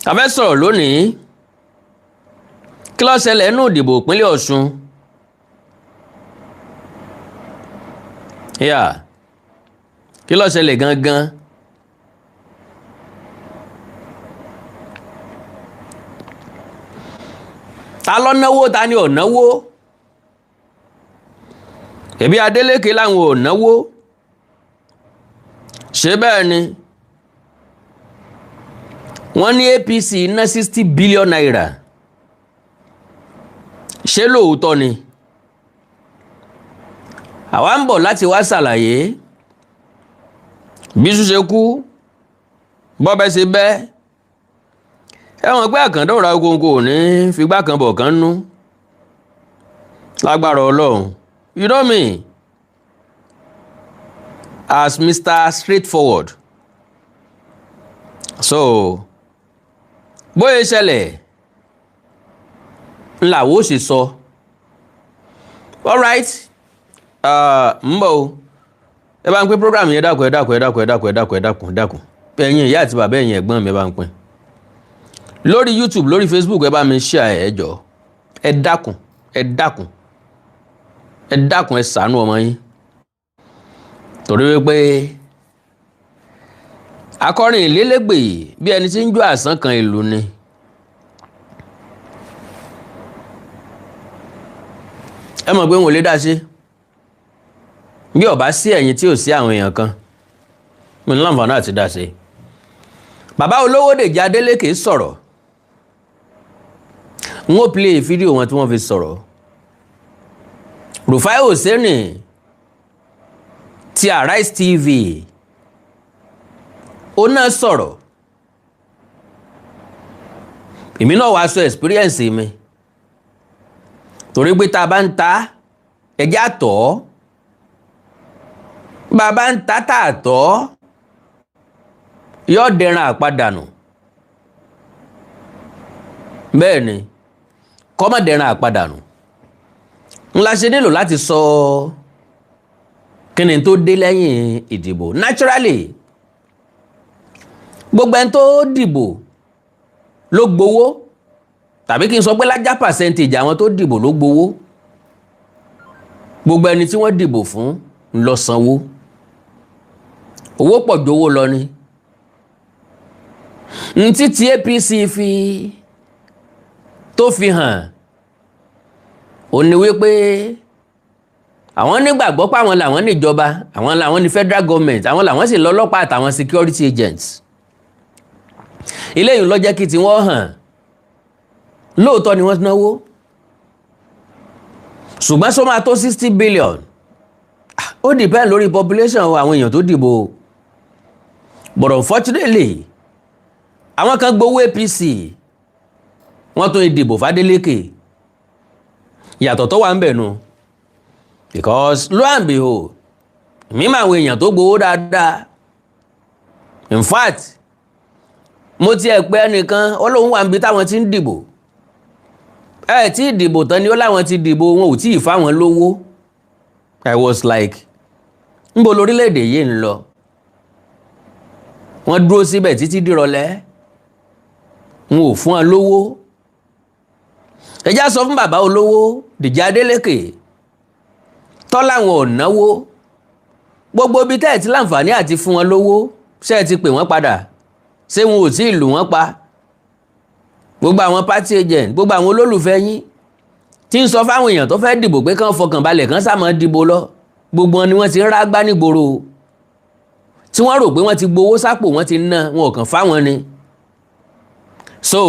a fẹ́ sọ̀rọ̀ lónìí kí ló ṣẹlẹ̀ nínú ìdìbò ìpínlẹ̀ Ọ̀ṣun. Kí ló ṣẹlẹ̀ gangan? Ta ló náwó, ta ni ò náwó? Ẹbí Adeleke láwọn ò náwó. Ṣé bẹ́ẹ̀ ni? Wọ́n ní APC ná 60 billion naira. Ṣé lóòótọ́ ni? Àwa ń bọ̀ láti wá ṣàlàyé bí ṣe kú, bọ́bẹ́ ṣe bẹ́. Ẹ̀wọ̀n pé àkàndọ̀rà ogungo ní figbá kan bọ̀ kan nú lágbára Ọlọ́run. You know me as Mr. Straightforward. So bóyá ṣẹlẹ̀ ńláwó sì sọ. All right. Mbọ̀ o. Ẹ bá ń pín program yẹn dákun. Ẹ̀yin ìyá àti bàbá ẹ̀yin ẹ̀gbọ́n mi ẹ bá ń pín. Lórí YouTube, lórí Facebook ẹ bá mi share ẹ jọ̀ọ́. Ẹ dákun ẹ ṣàánú ọmọ yín. Torí wípé akọrin ìlélégbè bí ẹni tí ń jó àsán kan ìlú ni. Ẹ mọ̀ pé wọn ò lè dá sí. Bí ó bá sí ẹ̀yin tí ò sí àwọn èèyàn kan, mo ní láǹfààní àti dá sí. Bàbá olówó Dèjì Adeleke sọ̀rọ̀. N ó play fídíò wọn tí wọ́n fi sọ̀rọ̀. Rufai Oseni ti Arise TV ó náà sọ̀rọ̀. Èmi náà wá sọ experience mi. Torí pé tá bá ń ta ẹjẹ́ àtọ̀, bàbá ń ta tààtọ̀ yóò dẹran àpadànù. Bẹ́ẹ̀ ni kọ́mọ̀ dẹran àpadànù. Ńlá ṣe nílò láti sọ kíni tó dé lẹ́yìn ìdìbò. Naturally gbogbo ẹni tó dìbò ló gbowó, tàbí kí n sọ pé lájá percentage àwọn tó dìbò ló gbowó. Gbogbo ẹni tí wọ́n dìbò fún ló sanwó. Owó pọ̀ ju owó lọ ni. Ntí tí APC tó fi hàn ó ní wípé àwọn nígbàgbọ́ pé àwọn làwọn níjọba, àwọn làwọn ní federal government, àwọn làwọn sì lọ́lọ́pàá àtàwọn security agents. Ilé yìí ló jẹ́ kí tí wọ́n hàn. Lóòótọ́ ni wọ́n náwó. Ṣùgbọ́n sọ máa tó 60 billion. Ó depend lórí population àwọn èèyàn tó dìbò. But unfortunately, àwọn kan gbowó APC, wọ́n tún ìdìbò f'Adeleke. Ìyàtọ̀ tó wà ń bẹ̀ nu. Because lo and behold, mímọ̀ àwọn èèyàn tó gbowó dáadáa. In fact, mo ti ẹ̀ pé ẹnìkan Ọlọ́run wà níbi táwọn ti ń dìbò. Tí ìdìbò tán ni ó láwọn ti dìbò, wọn ò tí ì fáwọn lówó. I was like, níbo lórílẹ̀-èdè yìí ń lọ? Wọ́n dúró síbẹ̀ títí dìrọ̀lẹ́. Wọn ò fún wọn lówó. Ẹ já sọ fún bàbá olówó Dèjì Adeleke tọ́lá wọn ò náwó. Gbogbo ibi tẹ́ ẹ̀ ti láǹfààní àti fún wọn lówó, ṣé ẹ ti pè wọ́n padà? Ṣé wọn ò tí ì lù wọ́n pa? Gbogbo àwọn party agent, gbogbo àwọn olólùfẹ́ yín tí ń sọ fáwọn èèyàn tó fẹ́ dìbò pé kán fọkàn balẹ̀ kán sáà máa dìbò lọ, gbogbo wọn ni wọ́n ti ń rágbá nígboro. Tí wọ́n rò pé wọ́n ti gbowó sápò, wọ́n ti ná, wọn ò kàn fáwọn ni. So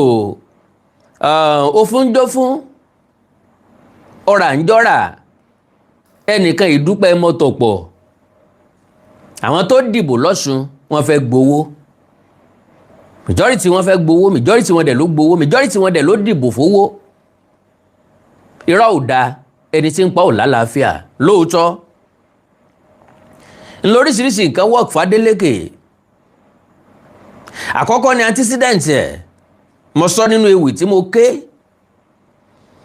ó fún jó fún ọ̀rà ń jọ́rà, ẹnìkan ìdúpẹ́ mọ́tò pọ̀. Àwọn tó dìbò lọ́ṣun wọ́n fẹ́ gbowó. Majority wọ́n fẹ́ gbowó, majority wọ́n dẹ̀ ló gbowó, majority wọ́n dẹ̀ ló dìbò fowó. Irọ́ ò da, ẹni tí ń pa ò lálàáfíà lóòótọ́. Lóríṣiríṣi nǹkan work f'Adeleke. Àkọ́kọ́ ni antecedent ẹ̀. Mo sọ nínú ewì tí mo ké.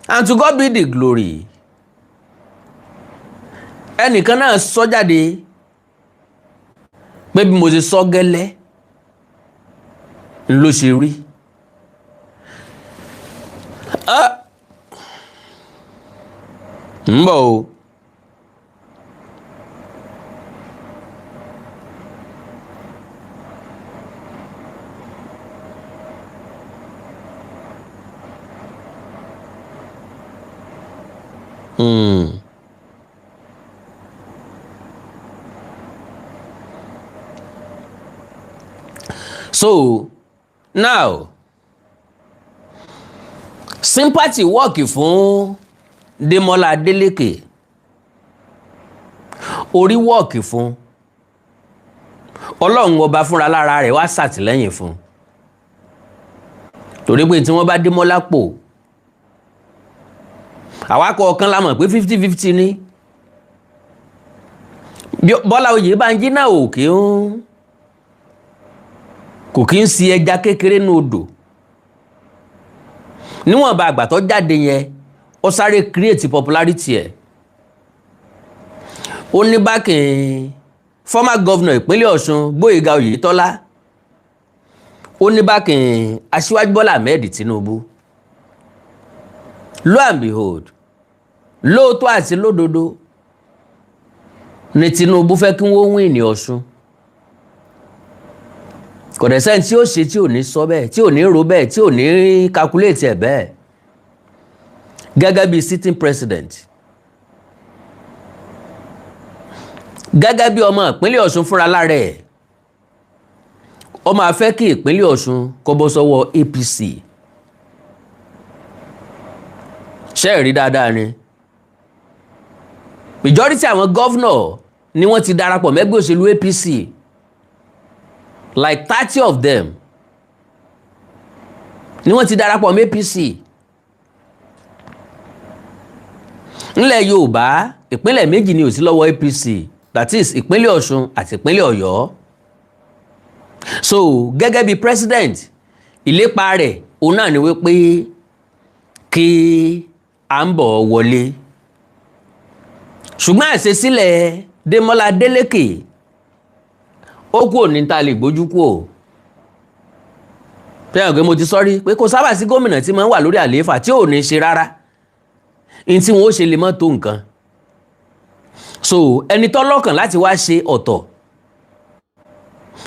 And to God be the glory. Ẹnìkan náà sọ jáde pé bí mo ṣe sọ gẹ́lẹ́ ló ṣe rí. ń bọ̀ o. So now sympathy work fún Demola Adeleke, orí work fún Ọlọ́run ọba fúnra lára rẹ̀ wá ṣàtìlẹ́yìn fún, torí pé tí wọ́n bá Demola pò àwákọ̀ ọ̀kan la mọ̀ pé 50-50 ní Bọ́lá Oyèbánjí náà kò kí ń si ẹja kékeré ní odò, níwọ̀nba àgbà tó jáde yẹn ó sáré create popularity ẹ̀. Ó ní bákin former governor ìpínlẹ̀ Ọ̀ṣun Gbóyèga Oyètọ́lá, ó ní bákin Aṣíwájú Bọ́lá Ahmed Tinubu. Lo and behold, lóòótọ́ àti lódodo ni Tinubu fẹ́ kí wọ́n win ní Ọ̀ṣun. Kò dẹ̀ sẹ́ni tí ó ṣe tí ò ní sọ bẹ́ẹ̀, tí ò ní ro bẹ́ẹ̀, tí ò ní calculate ẹ̀ bẹ́ẹ̀. Gẹ́gẹ́ bí sitting president, gẹ́gẹ́ bí ọmọ ìpínlẹ̀ Ọ̀ṣun fúnra lára ẹ̀, ó máa fẹ́ kí ìpínlẹ̀ Ọ̀ṣun kó bọ́ sọ́wọ́ APC. Ṣé ẹ rí dáadáa ni? Majority àwọn governor ni wọ́n ti darapọ̀ mẹ́gbẹ́ òṣèlú APC. Like 30 of them ni wọ́n ti darapọ̀ mọ́ APC. Nílẹ̀ Yorùbá ìpínlẹ̀ méjì ni ò sí lọ́wọ́ APC, that is ìpínlẹ̀ Ọ̀ṣun àti ìpínlẹ̀ Ọ̀yọ́. So gẹ́gẹ́ bí president, ìlépa rẹ̀ òun náà ni wípé kí à ń bọ̀ wọlé. Ṣùgbọ́n àṣesílẹ̀ Demola Adeleke ó kú òní ta lè gbójú kú o. Fẹ́ràn pé mo ti sọ́rí pé kò sábà sí gómìnà tí máa ń wà lórí àlééfà tí ò ní ṣe rárá. In tí wọ́n ó ṣe lè mọ́ tó nǹkan. So ẹni tó lọ́kàn láti wá ṣe ọ̀tọ̀,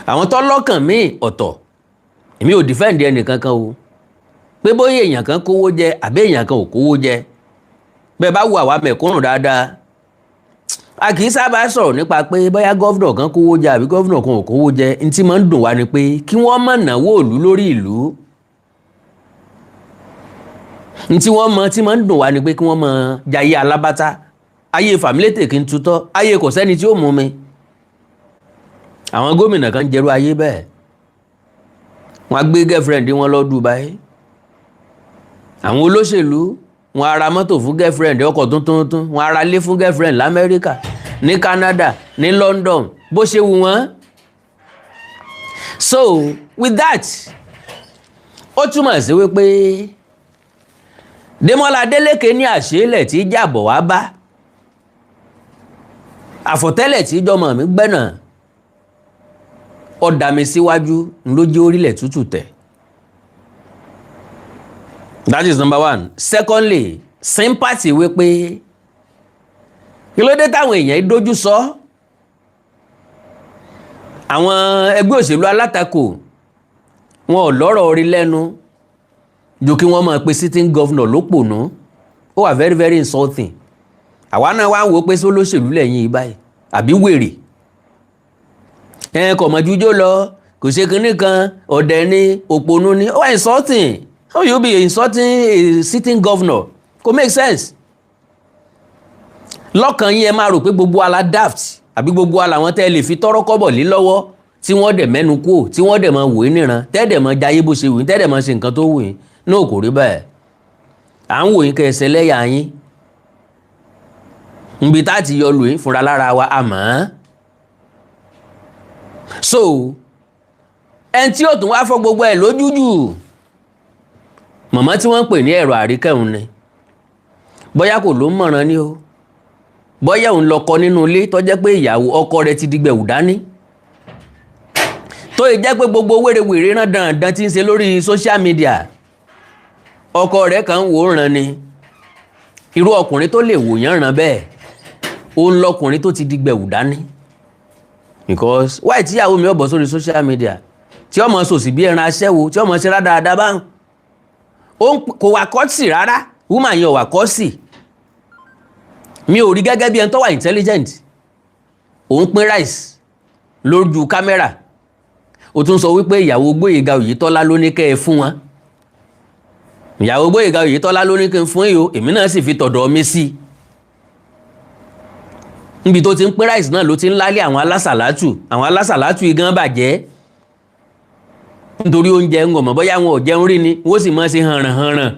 àwọn tó lọ́kàn míì ọ̀tọ̀. Èmi ò defend ẹnì kankan o, pé bóyá èèyàn kan kówó jẹ àbí èèyàn kan ò kówó jẹ. Bẹ́ẹ̀ bá wù àwa mẹ̀kúnnù dáadáa, a kì í sábà sọ̀rọ̀ nípa pé bóyá gọ́vnọ̀ kan kówó jẹ àbí gọ́vnọ̀ kan ò kówó jẹ. N tí máa ń dùn wá ni pé kí wọ́n má náwó ìlú lórí ìlú. N tí máa ń dùn wá ni pé kí wọ́n má jayé alábátá, ayé fàmílétè kí n tutọ́, ayé kò sẹ́ni tí ó mú mi. Àwọn gómìnà kan jẹ́rú ayé bẹ́ẹ̀. Wọ́n á gbé girlfriend wọn lọ Dubai. Àwọn olóṣèlú wọ́n á ra mọ́tò fún girlfriend, ọkọ̀ tuntun, wọ́n á ra ilé fún girlfriend l'Amẹ́ríkà, ní Canada, ní London, bó ṣe wù wọ́n. So with that, ó túmọ̀ sí wípé Demola Adeleke ní àṣélẹ̀ tí jàbọ̀ wá bá, àfọ̀tẹ́lẹ̀ tí jọmọ̀ mi gbẹ́nà, ọ̀dà mi síwájú lójú orílẹ̀ tútù tẹ̀. That is number one. Secondly, sympathy wípé kí ló dé táwọn èèyàn dojú sọ àwọn ẹgbẹ́ òṣèlú alátakò, wọn ò lọ́rọ̀ orí lẹ́nu ju kí wọ́n máa pe sitting governor lópònú. Ó wà very very insulting. Àwa náà wá ń wò pé sólóṣèlú lẹ́yìn báyìí àbí wèrè. Kò mọ̀ jújó lọ, kò ṣe kinní kan, ọ̀dẹ̀ ni, òpònú ni. Ó wà insulting. How you be insulting a sitting governor? Kò make sense. Lọ́kàn yín ẹ máa rò pé gbogbo ala daft àbí gbogbo ala wọn tẹ́ lè fi tọ́rọ́ kọ́bọ̀ lé lọ́wọ́ tí wọ́n dẹ̀ mẹ́nu kú, tí wọ́n dẹ̀ máa wò níran, tẹ́ dẹ̀ máa jayé bó ṣe wù yín, tẹ́ dẹ̀ máa ṣe nǹkan tó wù yín. Náà kò rí bẹ́ẹ̀. À ń wò yín kẹsẹ̀ lẹ́yà yín. Nbi tá ti yọ lù yín fúnra lára wa àmọ́. So ẹni tí ó tún wá fọ́ gbogbo ẹ̀ lójújù, màmá tí wọ́n ń pè ní ẹ̀rọ Àríkẹ́ òun ni. Bóyá kò ló mọ̀ràn ni o, bóyá òun lọkọ nínú ilé tó jẹ́ pé ìyàwó ọkọ rẹ̀ ti dìgbẹ̀wù dání, tó yẹ jẹ́ pé gbogbo wèrèwèrè rán dandan tí ń ṣe lórí social media ọkọ rẹ̀ kan wò ràn ni irú ọkùnrin tó lè wò yán ràn bẹ́ẹ̀ ó ń lọkùnrin tó ti di gbẹ̀wù dání because why tíyàwó mi ó bọ́ sórí social media tí ọmọ sòsì bí ẹran aṣẹ́wó tí ọmọ ṣe rádáadáa báhùn kò wà kọ́sì rárá woman yẹn ò wà kọ́sì mi ò rí gẹ́gẹ́ bí ẹni tó wà intelligent òun pín rice lójú kámẹ́rà ó tún sọ wípé ìyàwó Gbóyèga Oyètọ́lá ló ní kẹ́ ẹ fún wọn ìyàwó Gbóyèga Oyètọ́lá ló ní kẹ́ ẹ fún yìí èmi náà sì fi tọ̀dọ̀ mi sí níbi tó ti ń pín rice náà ló ti ń lálé àwọn alásàlátù igan bàjẹ́ nítorí oúnjẹ ń gọ̀mọ̀ bóyá wọn ò jẹun rí ni wọ́n sì máa ṣe hànràn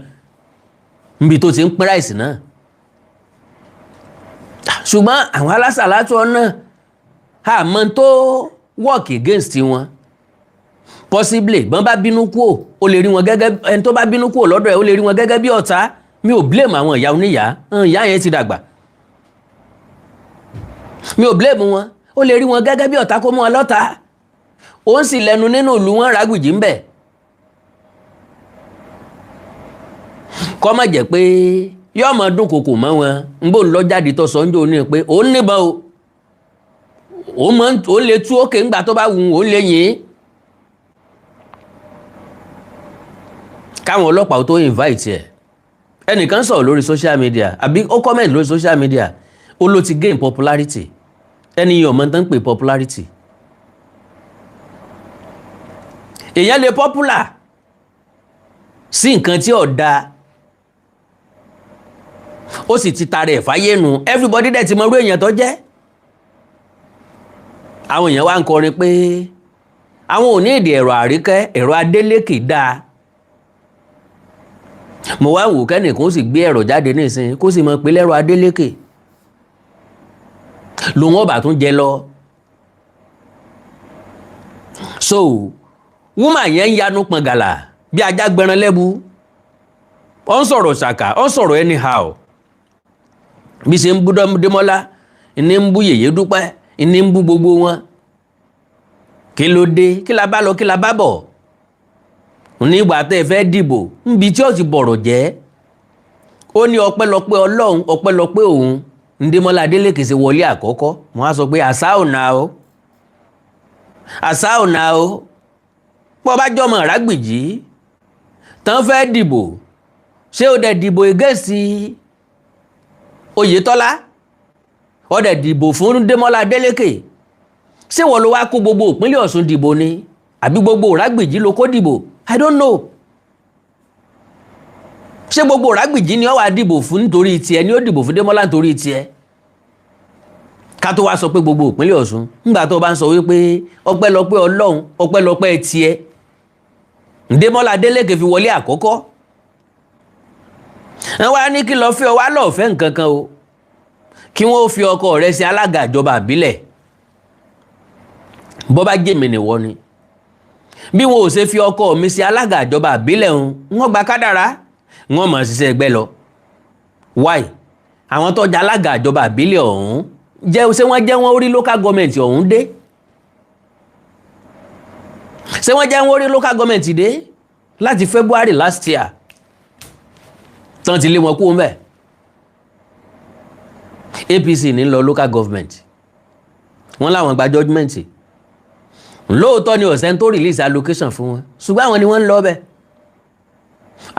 níbi tó ti ń pín rice náà ṣùgbọ́n àwọn alásàlátù ọ̀nà àmọ́ tó work against wọn possibly bọ́n bá bínú kúò ó lè rí wọn gẹ́gẹ́ ẹni tó bá bínú kúò lọ́dọ̀ ẹ̀ ó lè rí wọn gẹ́gẹ́ bí ọ̀tá mi ò blame àwọn ìyá oníyàá ìyá yẹn ti dàgbà mi ò blame wọn ó lè rí wọn gẹ́gẹ́ bí ọ̀tá kó mú wọn lọ́ta ó ń sì lẹ́nu nínú ìlú wọn rágbìjì ń bẹ̀ kọ́ má jẹ́ pé yọ́ mọ̀ dún kòkò mọ́ wọn ń bò ń lọ jáde tó sọ ń jò ní pé òun níbọn o òun lè tú òkè ńgbà tó bá wù ú òun lè yìn káwọn ọlọ́pàá tó invite ẹ̀ ẹnìkan sọ̀rọ̀ lórí social media àbí ó comment lórí social media ó ló ti gain popularity ẹni yìí ọmọ tán ń pè popularity èèyàn lè popular sí nǹkan tí ò dáa ó sì ti tara ẹ̀ fáyé nu everybody dẹ̀ ti mọ irú èèyàn tó jẹ́ àwọn èèyàn wá ń kọrin pé àwọn ò ní èdè ẹ̀rọ Àríkẹ́ ẹ̀rọ Adélékè dáa mo wá wò kẹ́nìkan ó sì gbé ẹ̀rọ jáde nísìnyí kó sì mọ pé lẹ́rọ Adélékè lòun ọba tún jẹ lọ so woman yẹn ń yanu pọ̀ngàlà bí ajá gbẹran lẹ́bu ó ń sọ̀rọ̀ ṣàkà ó ń sọ̀rọ̀ anyhow bí ṣe ń bú Démọ́lá ní ń bú Yèyé Dúpẹ́ ní ń bú gbogbo wọn kí ló dé kí la bá lọ kí la bá bọ̀ nígbà tẹ́ ẹ fẹ́ dìbò níbi tí ó ti bọ̀rọ̀ jẹ́ ó ní ọpẹ́lọpẹ́ Ọlọ́run ọpẹ́lọpẹ́ òun Démọ́lá Adélékè ṣe wọlé àkọ́kọ́ wọ́n á sọ pé àṣà ò náà o pọ́ bá jọmọ̀ Rágbìjí tán fẹ́ dìbò ṣé ó dẹ̀ dìbò ìgẹ́sì Oyètọ́lá ó dẹ̀ dìbò fún Démọ́lá Adélékè ṣé wọ́n ló wá kó gbogbo ìpínlẹ̀ Ọ̀ṣun dìbò ni àbí gbogbo Rágbìjí ló kó dìbò I don't know ṣé gbogbo Rágbìjí ni ó wá dìbò fún nítorí tiẹ̀ ni ó dìbò fún Démọ́lá nítorí tiẹ̀ ká tó wá sọ pé gbogbo ìpínlẹ̀ Ọ̀ṣun nígbà tó bá ń sọ wípé ọpẹ́lọpẹ́ Ọlọ́run ọpẹ́lọpẹ́ tiẹ̀ Démọ́lá Adélékè fi wọlé àkọ́kọ́ wọ́n wá ní kí lọ fẹ́ ọ wá lọ́ọ̀ fẹ́ nǹkan kan o kí wọ́n fi ọkọ rẹ̀ sí alága ìjọba àbílẹ̀ bọ́ bá jèmi nìwọ ni bí wọn ò ṣe fi ọkọ mi sí alága ìjọba àbílẹ̀ ọ̀hún wọ́n gba kádàrá wọ́n mọ̀ ṣiṣẹ́ ẹgbẹ́ lọ why àwọn tó jẹ́ alága ìjọba àbílẹ̀ ọ̀hún ṣé wọ́n jẹ́ wọ́n rí local government ọ̀hún dé ṣé wọ́n jẹ́ wọ́n rí local government dé láti February last year tán ti lé wọn kú mẹ́ APC ní lọ local government wọ́n láwọn gba judgement lóòótọ́ ni ọ̀sẹ̀ tó release allocation fún wọn ṣùgbọ́n àwọn ni wọ́n ń lọ bẹ́ẹ̀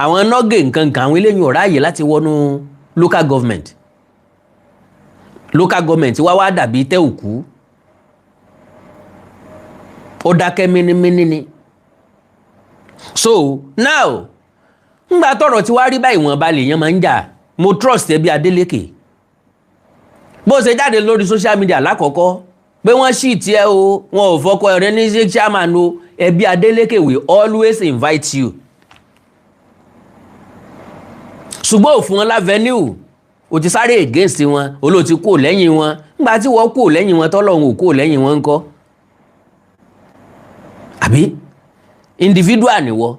àwọn nọ́gẹ̀ nǹkan àwọn eléyìn ọ̀rá ààyè láti wọnú local government wá dàbí tẹ́ òkú ó dákẹ́ mínímíní ni so now ńgbà tọ́rọ̀ tí wá rí báyìí wọ́n bá lè yẹn máa ń jà mo trust ẹbí Adélékè bó ṣe jáde lórí social media lákọ̀ọ́kọ́ pé wọ́n sì tiẹ̀ o wọn ò fọkọ ẹ̀rẹ́ ní ṣe chairman o ẹbí Adélékè will always invite you ṣùgbọ́n òfin wọn lávenue o ti sáré against wọn olóòtí kò lẹ́yìn wọn nígbà tí wọ́n kò lẹ́yìn wọn tọ́lọ́run ò kò lẹ́yìn wọn ńkọ́ àbí individual ni wọ́n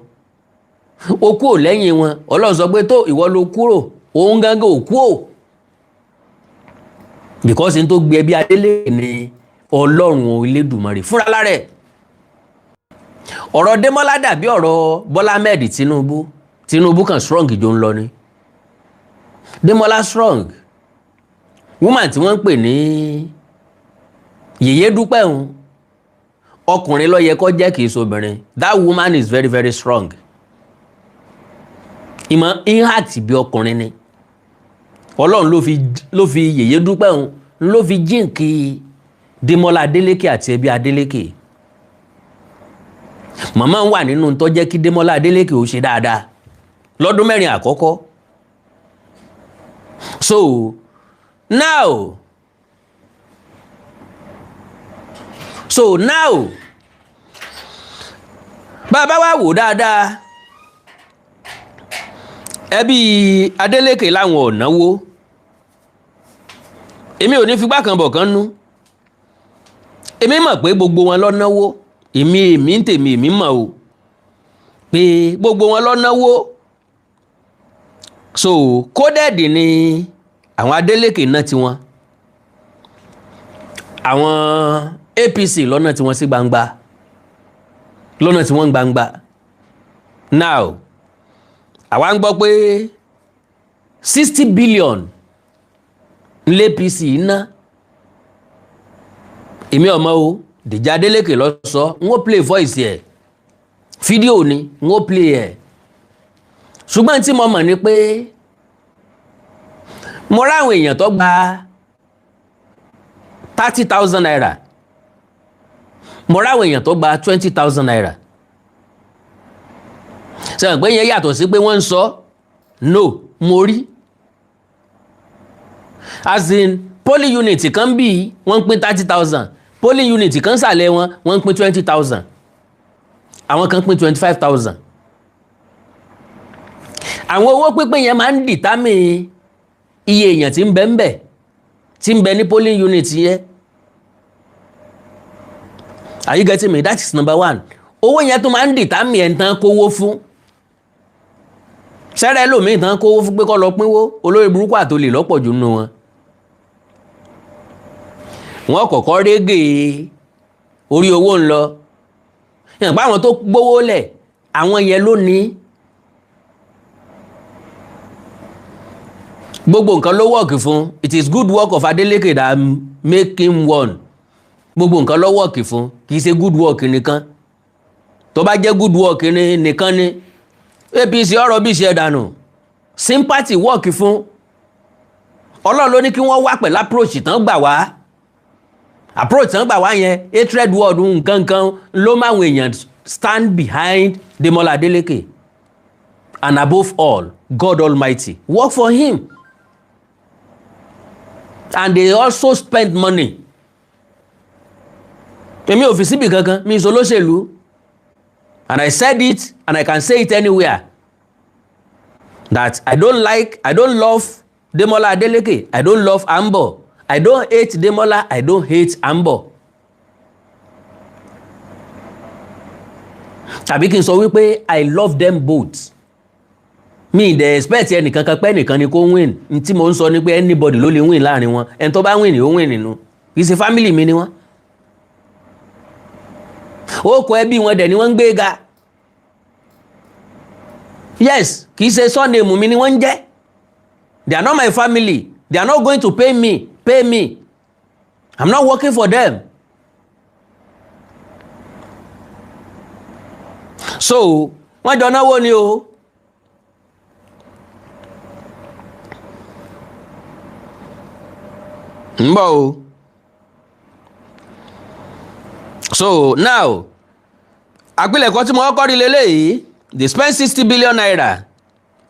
o kúrò lẹ́yìn wọn Ọlọ́run sọ pé tó ìwọ ló kúrò òun gángan ò kúrò because n tó gbé ẹbí Adélékè ni Ọlọ́run Olódùmarè fúnra lára ẹ̀ ọ̀rọ̀ Démọ́lá dàbí ọ̀rọ̀ Bọ́lá Ahmed Tinubu Tinubu kan strong jò ń lọ ni. Demola strong. Woman tí wọ́n ń pè ní Yèyé Dúpẹ́ òun, ọkùnrin ló yẹ kó jẹ́ kìí ṣobìnrin. That woman is very very strong. Ìmọ̀ impact bí ọkùnrin ni. Ọlọ́run ló fi Yèyé Dúpẹ́ òun ló fi jíǹkì Demola Adeleke àti ẹbí Adeleke. Màmá ń wà nínú tó jẹ́ kí Demola Adeleke ó ṣe dáadáa lọ́dún 4 àkọ́kọ́. So now bàbá wa wò dáadáa, ẹbí Adeleke láwọn ò náwó. Èmi ò ní figbá kan bọ̀ kan nú. Èmi mọ̀ pé gbogbo wọn ló náwó. Èmi ń tèmi èmi mọ̀ o pé gbogbo wọn ló náwó. So kódẹ́ẹ̀dì ni àwọn Adeleke náà tiwọn. Àwọn APC lọ́nà tí wọ́n sí gbangba, lọ́nà tí wọ́n gbangba. Now àwa ń gbọ́ pé 60 billion ní APC ná. Èmi ọmọ o, Dèjì Adeleke ló sọ, n ó play voice ẹ̀, fídíò ni n ó play ẹ̀. Ṣùgbọ́n tí mo mọ̀ ni pé mo ráwọn èèyàn tó gba 30,000 naira, mo ráwọn èèyàn tó gba 20,000 naira. Ṣé pé yẹn yàtọ̀ sí pé wọ́n ń sọ? No, mo rí. As in polling unit kan bí wọ́n pín 30,000, polling unit kan sàlẹ̀ wọ́n pín 20,000, àwọn kan pín 25,000. Àwọn owó pínpín yẹn máa ń determine iye èèyàn tí ń bẹ ní polling unit yẹn. Are you getting me? That is number one. Owó yẹn tó máa ń determine ẹ̀ tán kówó fún. Sẹ́rẹ́ lòmíì tán kówó fún pé kó lọ pínwó, olórí burúkú àtolè lọ́pọ̀ jù nínú wọn. Wọ́n kọ́kọ́ régè orí owó ń lọ. Yàn pé àwọn tó gbówó lẹ̀, àwọn yẹn ló ní. Gbogbo nǹkan ló work fún. It is good work of Adeleke that make him one. Gbogbo nǹkan ló work fún. Kì í ṣe good work nìkan. Tó bá jẹ́ good work nìkan ni APC ọ̀rọ̀ bí ṣe dànù. Sympathy work fún. Ọlọ́run ló ní kí wọ́n wá pẹ̀lú approach tán gbà wá. Approach tán gbà wá yẹn, hatred word nǹkan ló máwọn èèyàn stand behind Demola Adeleke. And above all, God Almighty work for him. And they also spend money. Èmi ò fi síbi kankan, mi sọ lóṣèlú. And I said it, and I can say it anywhere, that I don't love Demola Adeleke. I don't love Ambo. I don't hate Demola. I don't hate Ambo. Tàbí kí n sọ wípé I love them both. Mi dey expect ẹnìkan kan pé ẹnìkan ni kó win. N tí mo ń sọ ni pé anybody ló lè win láàrin wọn. Ẹni tó bá win ni ó win nínú. Kì í ṣe family mi ni wọ́n. Ó kọ ẹbí wọn dẹ̀ ni wọ́n ń gbé ga. Yes, kì í ṣe surname mi ni wọ́n ń jẹ́. They are not my family. They are not going to pay me. I'm not working for them. So, wọ́n jọ náwó ni o. Ń bọ̀ o. So, now, àpilẹ̀kọ tí mo kọ́kọ́ rí lélẹ́yìí, they spent 60 billion naira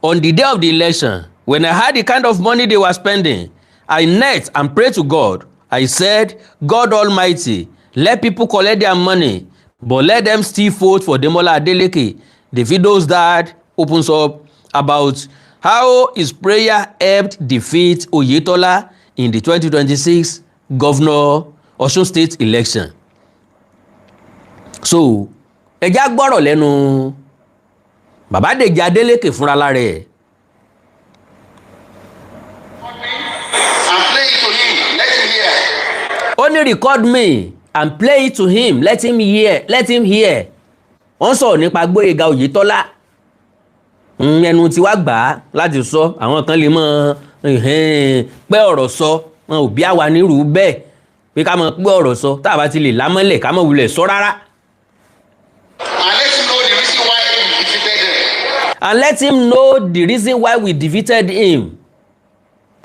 on the day of the election. When I heard the kind of money they were spending, I knelt and prayed to God. I said, God Almighty, let people collect their money, but let them still vote for Demola Adeleke. The video's dad opens up about how his prayer helped defeat Oyetola in the 2026 Governor Osun State election. So, ẹjá gbọ́rọ̀ lẹ́nu bàbá Dèjì Adeleke fúnra lára ẹ̀. Only record me and play it to him. Let him hear. Wọ́n sọ̀rọ̀ nípa Gbóyèga Oyètọ́lá. ẹnu tí wàá gbà á láti sọ àwọn kan lè mọ pé ọ̀rọ̀ sọ wọn ò bí àwa nírú bẹ́ẹ̀ pé ká mọ pé ọ̀rọ̀ sọ tá a bá ti lè lámọ́lẹ̀ ká mọ̀ wulẹ̀ sọ rárá. And let him know the reason why we defeated him.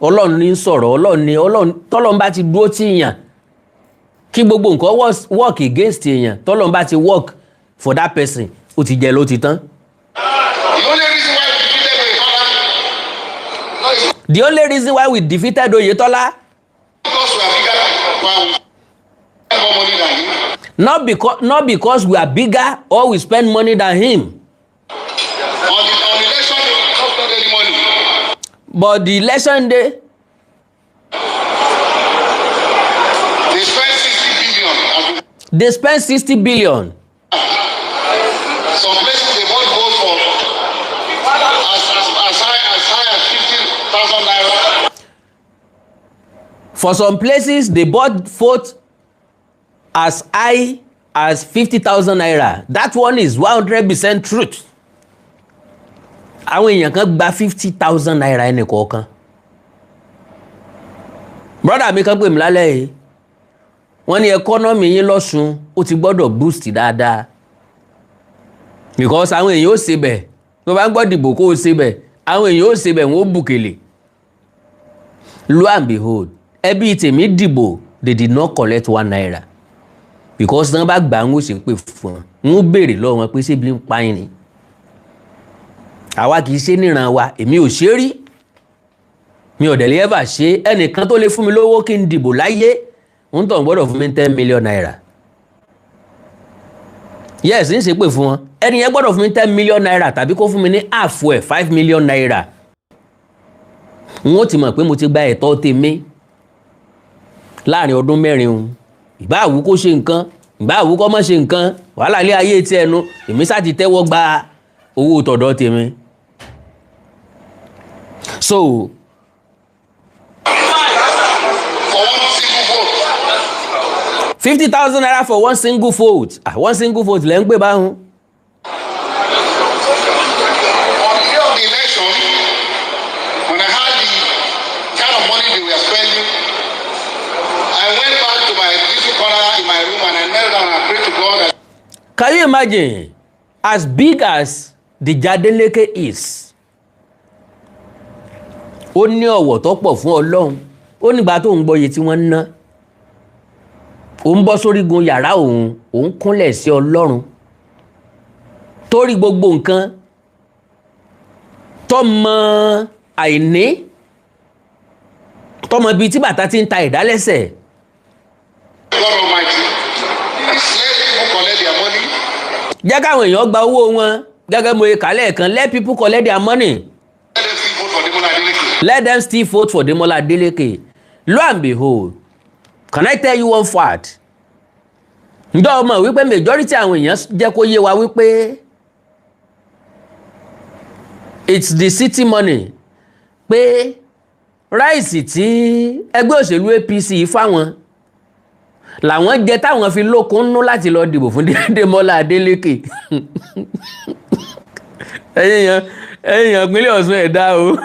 Ọlọ́run ní sọ̀rọ̀, Ọlọ́run tọ́lọ́run bá ti dúró tí èèyàn kí gbogbo nǹkan work against èèyàn tọ́lọ́run bá ti work for that person ó ti jẹ ló ti tán. The only reason why we defeated Oyetola. Not because we are bigger or we spend money than him. But the election day, they spent 60 billion. Some places they bought votes for as high as 50,000 naira. For some places, they bought votes as high as 50,000 naira. That one is 100% truth. Àwọn èèyàn kan gba 50,000 naira ẹnì kọ̀ọ̀kan. Brother mi kan pè mí lálẹ́ yìí. Wọ́n ní economy yín lọ́sùn ó ti gbọ́dọ̀ boost dáadáa. Because àwọn èèyàn ó ṣe bẹ̀. Tó bá ń gbọ́ dìbò kó o ṣe bẹ̀. Àwọn èèyàn ó ṣe bẹ̀ wọ́n ó bùkèlè. Lo and behold, ẹbí tèmi dìbò, they did not collect 1 naira. Because tán bá gbà ń ó ṣe pé fún wọn. Wọ́n béèrè lọ́wọ́ wọn pé ṣé bí ń pa yín ni. Àwa kìí ṣe níran wa, èmi ò ṣe rí. Mi ò dẹ̀lé ever ṣe ẹnìkan tó lè fún mi lówó kí n dìbò láyé. Wọ́n tàn gbọ́dọ̀ fún mi 10 million naira. Yes, ń ṣe pé fún wọn. Ẹni yẹn gbọ́dọ̀ fún mi 10 million naira tàbí kó fún mi ní half ẹ̀ 5 million naira. Wọ́n ti mọ̀ pé mo ti gba ẹ̀tọ́ tèmi láàrin ọdún 4 un. Ìbá àwú kó ṣe nǹkan, ìbá àwú kó má ṣe nǹkan, wàhálà ilé ayé ti ẹnu, èmi sá ti tẹ́wọ́ gba owó tọ̀dọ̀ tèmi. So, For one single vote. 50,000 naira for one single vote. One single vote lẹ́ ń pè báhùn. On the day of the election, when I had the kind of money they were spending, I went back to my little corner in my room and I knelt down and prayed to God. Can you imagine? As big as the Adeleke is, ó ní ọ̀wọ̀ tó pọ̀ fún Ọlọ́run. Ó nígbà tó ń gbọ́ iye tí wọ́n ń ná. Ó ń bọ́ sórígun yàrá òun kúnlẹ̀ sí Ọlọ́run. Torí gbogbo nǹkan tó mọ àìní, tó mọ ibi tí bàtà ti ń ta ìdálẹ́sẹ̀. God Almighty, please let people collect their money. Jẹ́ káwọn èèyàn gba owó wọn gẹ́gẹ́ mo kà lẹ́ẹ̀kan. Let people collect their money. Let them still vote for Demola Adeleke. Lo and behold, can I tell you one fact? Ǹjọ́ ọmọ wípé majority àwọn èèyàn jẹ́ kó yé wa wípé it's the city money. Pé ráìsì tí ẹgbẹ́ òṣèlú APC fáwọn làwọn jẹ táwọn fi lókun nú láti lọ dìbò fún Demola Adeleke. Ẹ̀yin ìpínlẹ̀ Ọ̀ṣun ẹ̀dá o.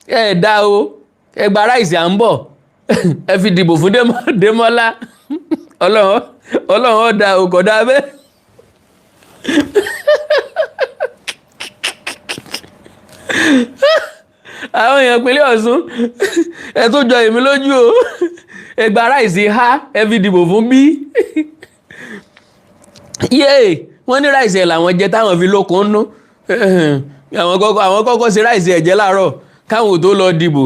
ẹ̀dá o ẹgbà ráìsì à ń bọ̀ ẹ fi dìbò fún Demola. Ọlọ́run ọ̀dà òkọ̀dá bẹ́ẹ̀. Àwọn èèyàn ìpínlẹ̀ Ọ̀ṣun ẹ tó jọ èmi lójú o. Ẹgbà ráìsì ha ẹ fi dìbò fún bí. Yéè wọ́n ní ráìsì ẹ̀ làwọn jẹ táwọn fi lókun nú. Àwọn kọ́kọ́ ṣe ráìsì ẹ̀jẹ̀ láàárọ̀ káwọn tó lọ dìbò.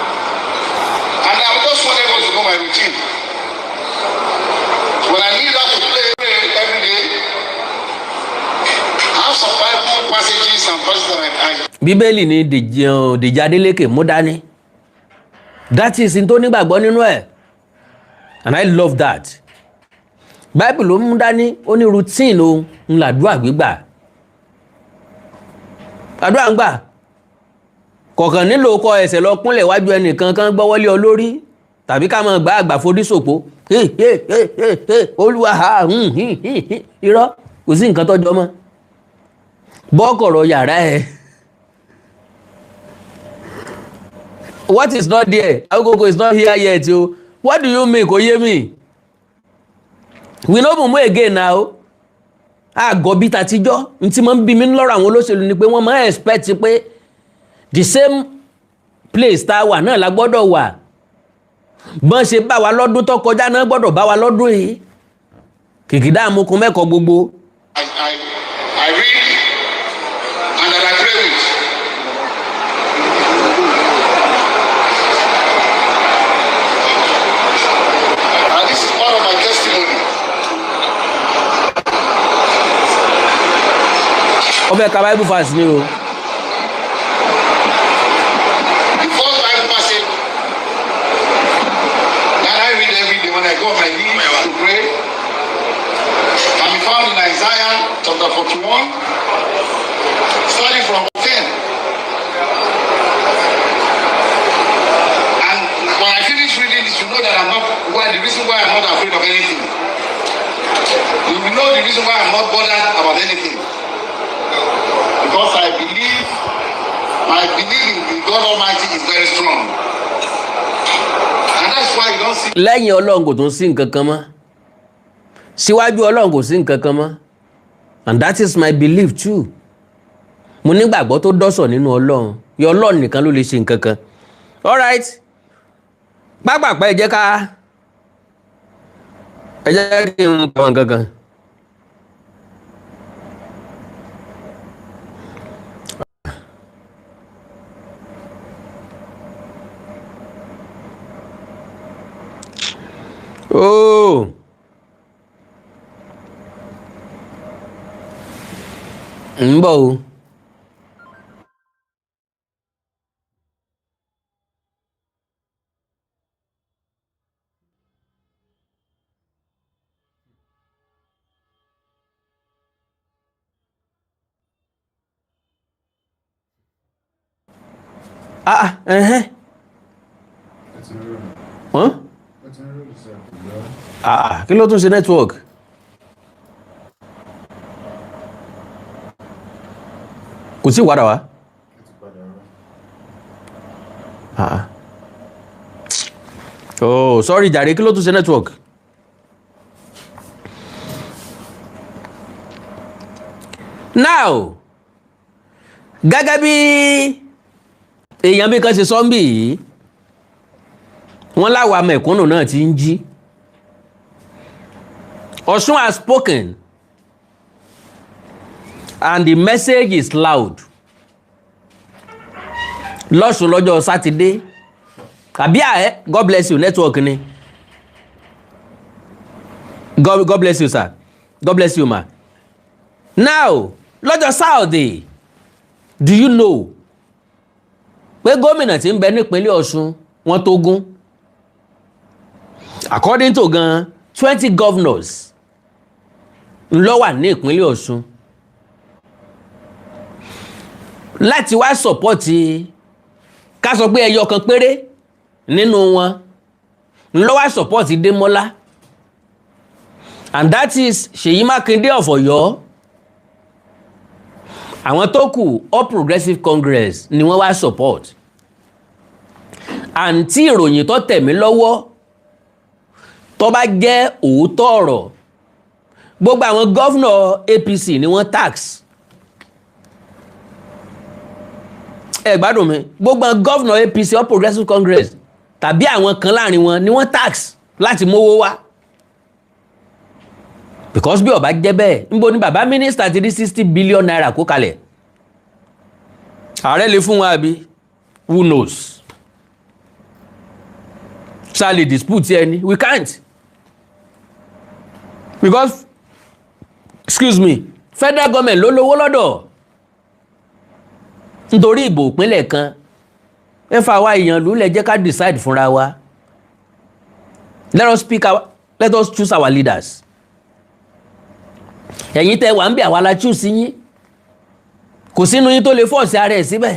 And I just want everyone to know my routine. When I need that to play every day, I have some Bible passages and verses that I Bíbélì ni Dèjì Adeleke mú dání. That is in tó nígbàgbọ́ nínú ẹ̀. And I love that. Bible ló mú dání, ó ní routine o, ń làdúrà gbígbà. àdúrà ń gbà kọ̀ọ̀kan nílò kọ ẹsẹ̀ lọ kúnlẹ̀ wájú ẹnìkan kan gbọ́wọ́lé ọ lórí tàbí ká máa gbá àgbà forísòpó olúwa irọ́ kò sí nǹkan tọ́jọ́ mọ́ bọ́kọ̀rọ̀ yàrá ẹ̀. What is not there? Agogo is not here yet o. What do you mean? Kò yé mi. We no move again now. Àgọ́ bí tatijọ́ n tí máa ń bí mi lọ́rọ̀ àwọn olóṣèlú ni pé wọ́n máa expect pé the same place tá a wà náà la gbọ́dọ̀ wà. Bọ́n ṣe bá wa lọ́dún tó kọjá náà gbọ́dọ̀ bá wa lọ́dún yìí. Kìkìdá àmukùn mẹ́kọ̀ọ́ gbogbo. I read and I agree with. And this is part of my testimony. Ọbẹ̀ ka Bible verse ni o. The first Bible passage that I read every day when I go on my knees to pray can be found in Isaiah chapter 41, starting from 10. And when I finish reading this, you know that the reason why I'm not afraid of anything. You will know the reason why I'm not bothered about anything. Because I believe, my belief in God Almighty is very strong. And that's why you don't see. Lẹ́yìn Ọlọ́run kò tún sí nǹkan kan mọ́. Síwájú Ọlọ́run kò sí nǹkan kan mọ́. And that is my belief too. Mo nígbàgbọ́ tó dọ́sọ̀ nínú Ọlọ́run. Yọ Ọlọ́run nìkan ló lè ṣe nǹkan kan. All right. Pápápá ẹ jẹ́ kí n pa nǹkan kan. Oh. Ń bọ̀ o. Kí ló tún ṣe network? Kò sí wàdà wá? Oh, sorry jàre, kí ló tún ṣe network? Now, gẹ́gẹ́ bí èèyàn bí kan ṣe sọ́mbì yìí, wọ́n láwa mẹ̀kúnnù náà ti ń jí. Ọ̀ṣun has spoken and the message is loud. Lọ́ṣun lọ́jọ́ Sátidé. Àbí God bless you network ni. God bless you sir. God bless you ma. Now, lọ́jọ́ Saturday, do you know pé gómìnà tí ń bẹ nípínlẹ̀ Ọ̀ṣun wọ́n tó gún? According to gan 20 governors ló wà ní ìpínlẹ̀ Ọ̀ṣun láti wá sọ̀pọ̀tì ká sọ pé ẹyọ kan péré nínú wọn ló wá sọ̀pọ̀tì Démọ́lá, and that is Ṣèyí Mákindé of Ọ̀yọ́. Àwọn tó kù All Progressive Congress ni wọ́n wá support. And tí ìròyìn tó tẹ̀mí lọ́wọ́ tó bá jẹ́ òótọ́ ọ̀rọ̀, gbogbo àwọn gọ́vnọ̀ APC ni wọ́n tax. Ẹ gbádùn mi, gbogbo àwọn gọ́vnọ̀ APC All Progressive Congress tàbí àwọn kan láàrin wọn ni wọ́n tax láti mówó wá. Because bí ó bá jẹ́ bẹ́ẹ̀, níbo ni bàbá mínísítà ti rí 60 billion naira kó kalẹ̀? Ààrẹ lè fún wọn àbí? Who knows? Ṣá lè dispute ẹni? We can't. Because, excuse me, federal government ló lówó lọ́dọ̀. Nítorí ìbò ìpínlẹ̀ kan, ẹ fà wá èèyàn lù lẹ jẹ́ ká decide fúnra wa. Let us choose our leaders. Ẹ̀yin tẹ́ wà ń bí àwa la choose yín. kò sínú yín tó lè fọ́ọ̀sì ara ẹ̀ síbẹ̀.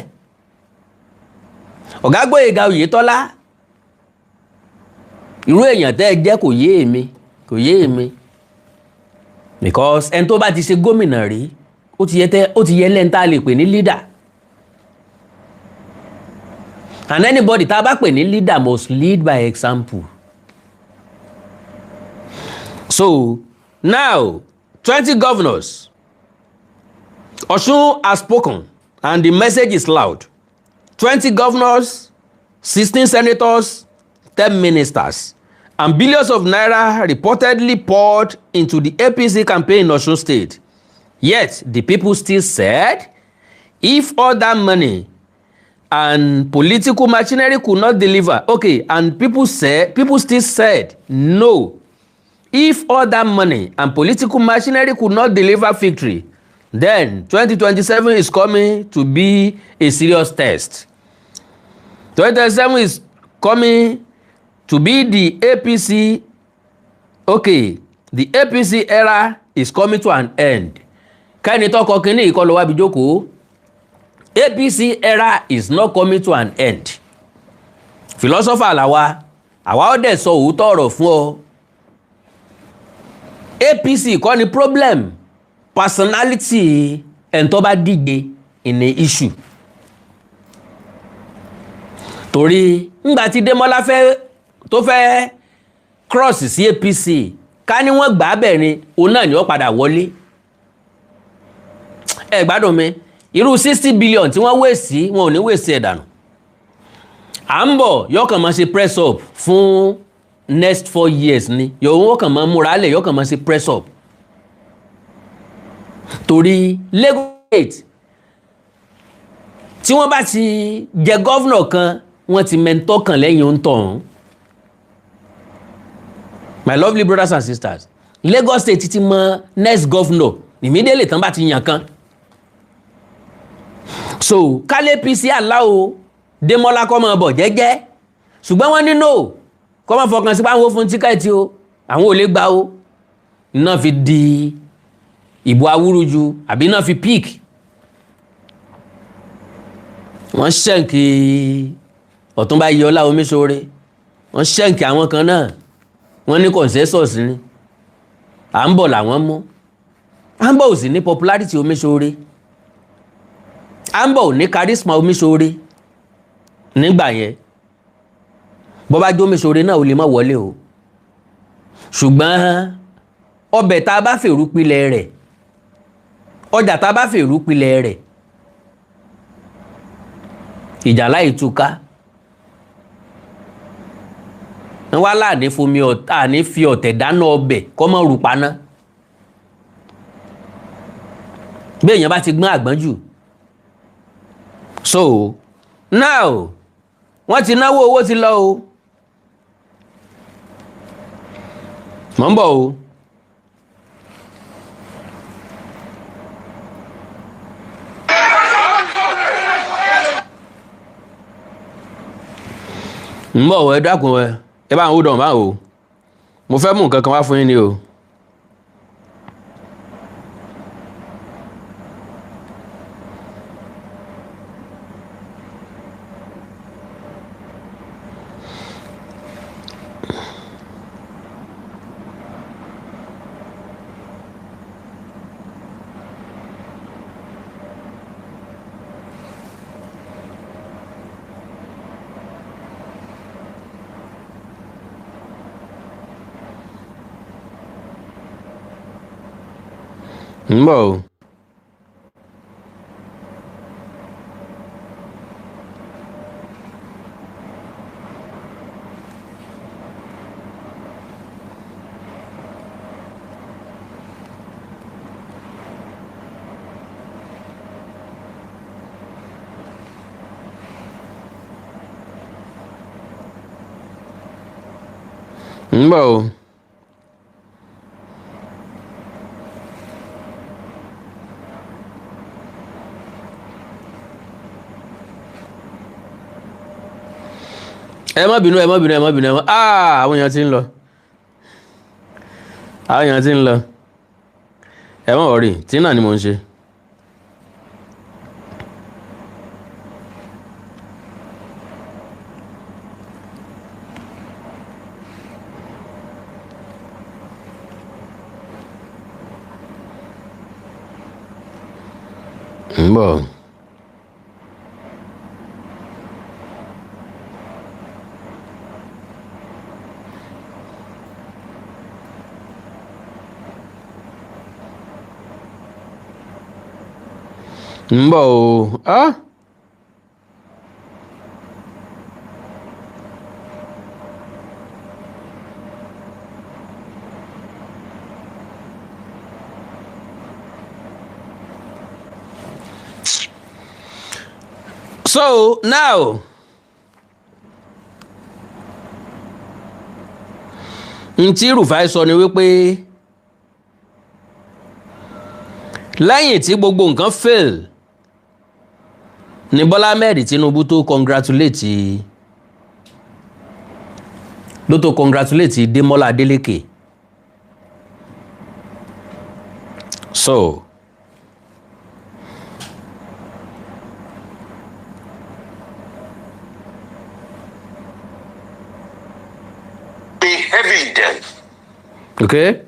Ọ̀gá Gbóyèga Oyètọ́lá, irú èèyàn tẹ́ ẹ jẹ́ kò yé èmi because ẹni tó bá ti ṣe gómìnà rí ó ti yẹ lẹ́ni tá a lè pè ní leader, and anybody tá a bá pè ní leader must lead by example. So now 20 governors, Osun has spoken and the message is loud. 20 governors, 16 senators, 10 ministers, and billions of naira reportedly poured into the APC campaign in Osun State. Yet, the people still said, if all that money and political machinery could not deliver, okay, and people still said, no, if all that money and political machinery could not deliver victory, then 2027 is coming to be a serious test. 2027 is coming to be the APC, okay, the APC era is coming to an end. Kẹ́ni tọ́kọ kínní ìkọlù wa bìjókòó. APC era is not coming to an end. Philosopher làwa, àwa ó dẹ̀ sọ òótọ́ ọ̀rọ̀ fún ọ. APC kọ́ ni problem, personality ẹni tó bá díje in a issue. Torí ńgbà tí Démọ́lá tó fẹ́ cross sí APC, ká ní wọ́n gbà á bẹ̀ ni òun náà ni ó padà wọlé. Ẹ gbádùn mi, irú 60 billion tí wọ́n wéèsì wọn ò ní wéèsì ẹ̀ dànù. À ń bọ̀ yọkàn máa ṣe press up fún next 4 years ni, yòówó kàn máa múra lẹ̀ yọkàn máa ṣe press up. Torí Lagos State tí wọ́n bá ti jẹ gọ́vnọ̀ kan, wọ́n ti mẹ́ntọ́ kan lẹ́yìn òǹtọ̀hún. My lovely brothers and sisters, Lagos State ti mọ next governor immediately tán bá ti yàn kan. So kálé APC aláwo Démọ́lá kọ́ máa bọ̀ jẹ́jẹ́, ṣùgbọ́n wọ́n ní no kọ́ máa fọkàn sí pàwọn fún tíkẹ́ẹ̀tì o, àwọn ò lè gbà o. Iná fi di ìbò awúrúju àbí iná fi peak. Wọ́n ṣẹ́ǹkì Ọ̀túnba Iyọlá Omiṣore, wọ́n ṣẹ́ǹkì àwọn kan náà, wọ́n ní consensus ni. À ń bọ̀ làwọn mú. À ń bọ̀ ò sì ní popularity Omiṣore. À ń bọ̀ ò ní charisma Omiṣore nígbà yẹn. Bọ́ bá jó Omiṣore náà ò lè má wọlé o. Ṣùgbọ́n ọbẹ̀ tá a bá fèrú pilẹ̀ rẹ̀, ọjà tá a bá fèrú pilẹ̀ rẹ̀, ìjà láì túká. Wọ́n wá láàní fi ọ̀tẹ̀ dáná ọbẹ̀ kọ́ mọ́ rù paná. Bí èèyàn bá ti gbọ́n àgbọ́n jù. So now wọ́n ti náwó owó ti lọ o. Mọ̀ ń bọ̀ o. ń bọ̀ wọ ẹ dákun ẹ bá ń hold on báwo, mo fẹ́ mú nǹkan kan wá fún yín ni o. ń bọ̀ o. ń bọ̀ o. ẹ má bínú àwọn èèyàn ti ń lọ, ẹ má worry tí náà ni mo ń ṣe. Mbọ̀. Mbọ̀ o. Ah. So now, ntí Rufai sọ ni wípé lẹ́yìn tí gbogbo nǹkan fail ni Bọ́lá Ahmed Tinubu tó congratulate Démọ́lá Adeleke. So heavily then. okay.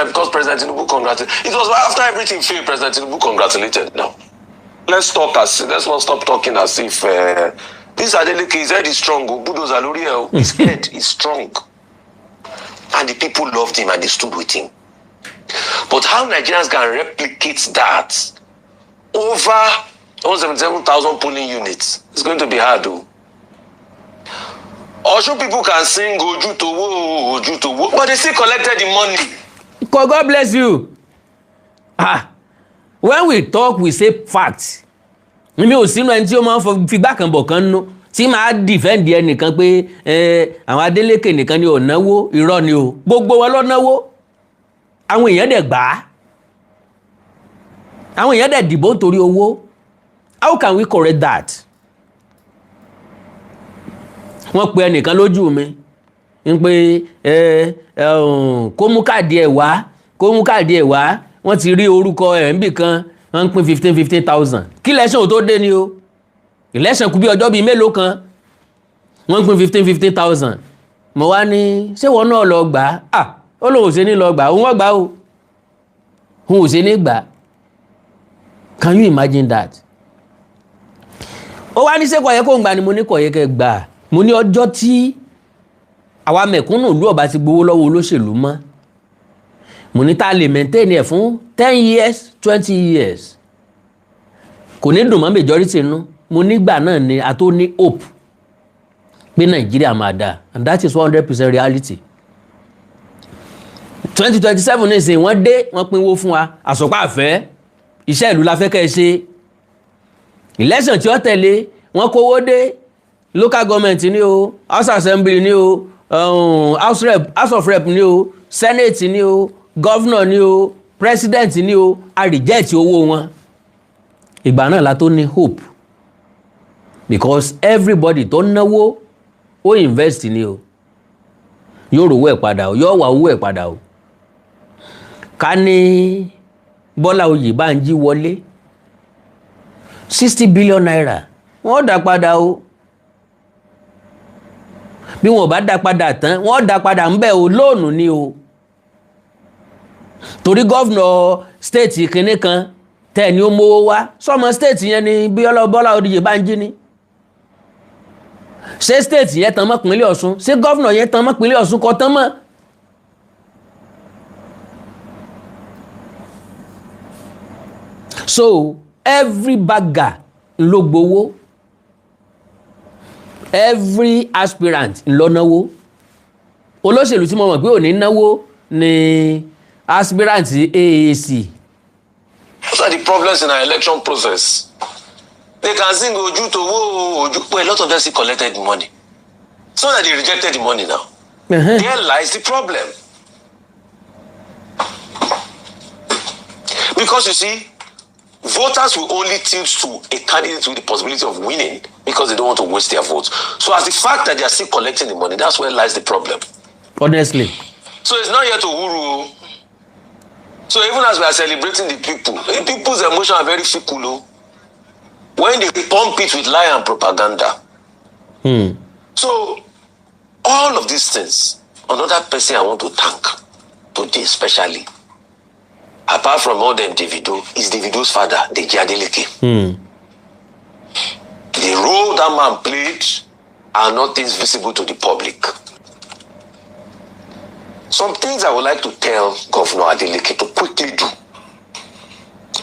Because President Tinubu congratulated. It was after everything failed, President Tinubu congratulated. Now, let's not stop talking as if this Adeleke, his head is strong. Bulldozer Loriel, his head is strong. And the people loved him and they stood with him. But how Nigerians can replicate that over 177,000 polling units, it's going to be hard, though. Osho people can sing Oju Towo, but they still collected the money. God bless you. When we talk, we say facts. Mi ò sínú ẹni tí ó máa ń fi gbá kan bọ̀ kan nú tí máa defend ẹnìkan pé àwọn Adeleke nìkan ni ò náwó, irọ́ ni o. Gbogbo wọn ló náwó. Àwọn èèyàn dẹ̀ gbà á. Àwọn èèyàn dẹ̀ dìbò nítorí owó. How can we correct that? Wọ́n pe ẹnìkan lójú mi ń pé kó mú káàdì ẹ̀ wá wọ́n ti rí orúkọ ẹ̀ níbì kan wọ́n ń pín 15,000 kí election tó dé ni o election kù bí ọjọ́ bíi mélòó kan wọ́n ń pín 15,000 mo wá ní ṣé wọ́n náà lọ gbà á ó lóun ò ṣe ní lọ gbà òun wọ́n gbà ó òun ò ṣe ní gbà. Can you imagine that? Ó wá ní ṣé kò yẹ kó ń gbà ni mo ní kò yẹ kẹ́ gbà. Mo ní ọjọ́ tí àwa mẹ̀kúnnù ìlú ọba ti gbowó lọ́wọ́ olóṣèlú mọ́ mo ní tá lè maintain ẹ̀ fún 10 years 20 years kò ní dùn mọ́ majority inú mo nígbà náà ni a tó ní hope pé Nàìjíríà máa dáa and that is 100% reality. 2027 ní ìsìn wọ́n dé wọ́n pinwó fún wa àsọpá àfẹ́ iṣẹ́ ìlú la fẹ́ kẹ́ ẹ ṣe election tí ó tẹ̀lé wọ́n kówó dé local government ni o house assembly ni o house of rep ni o senate ni o governor ni o president ni o a reject owó wọn ìgbà náà la tó ní hope because everybody tó náwó ó invest ni o yóò rówó ẹ̀ padà o yóò wá owó ẹ̀ padà o ká ní Bọ́lá Oyèbánjí wọlé 60 billion naira wọ́n dá padà o bí wọn ò bá dá padà tán wọ́n dá padà ń bẹ̀ o lóònù ni o torí gọ́vnọ̀ stéètì kìnní kan tẹ̀ ní ó mówó wá sọmọ stéètì yẹn ni Bọ́lá Oyèbánjí ni ṣé stéètì yẹn tán mọ́ pínlẹ̀ Ọ̀ṣun ṣé gọ́vnọ̀ yẹn tán mọ́ pínlẹ̀ Ọ̀ṣun kọ́ tán mọ́. So every bagger ló gbowó every aspirant ló náwó olóṣèlú tí mo mọ̀ pé ò ní náwó ni aspirant AAC. Those are the problems in our election process. They can sing Oju Towo, Oju, but a lot of them still collected the money. It's not that they rejected the money now. There lies the problem. Because you see, voters will only tilt to a candidate with the possibility of winning because they don't want to waste their votes. So as the fact that they are still collecting the money, that's where lies the problem. Honestly. So it's not yet to Uhuru. So even as we are celebrating the people's emotions are very fickle. When they pump it with lie and propaganda. So all of these things, another person I want to thank today especially apart from all them Davido, is Davido's father, Deji Adeleke. The role that man played are not things visible to the public. Some things I would like to tell Governor Adeleke to quickly do.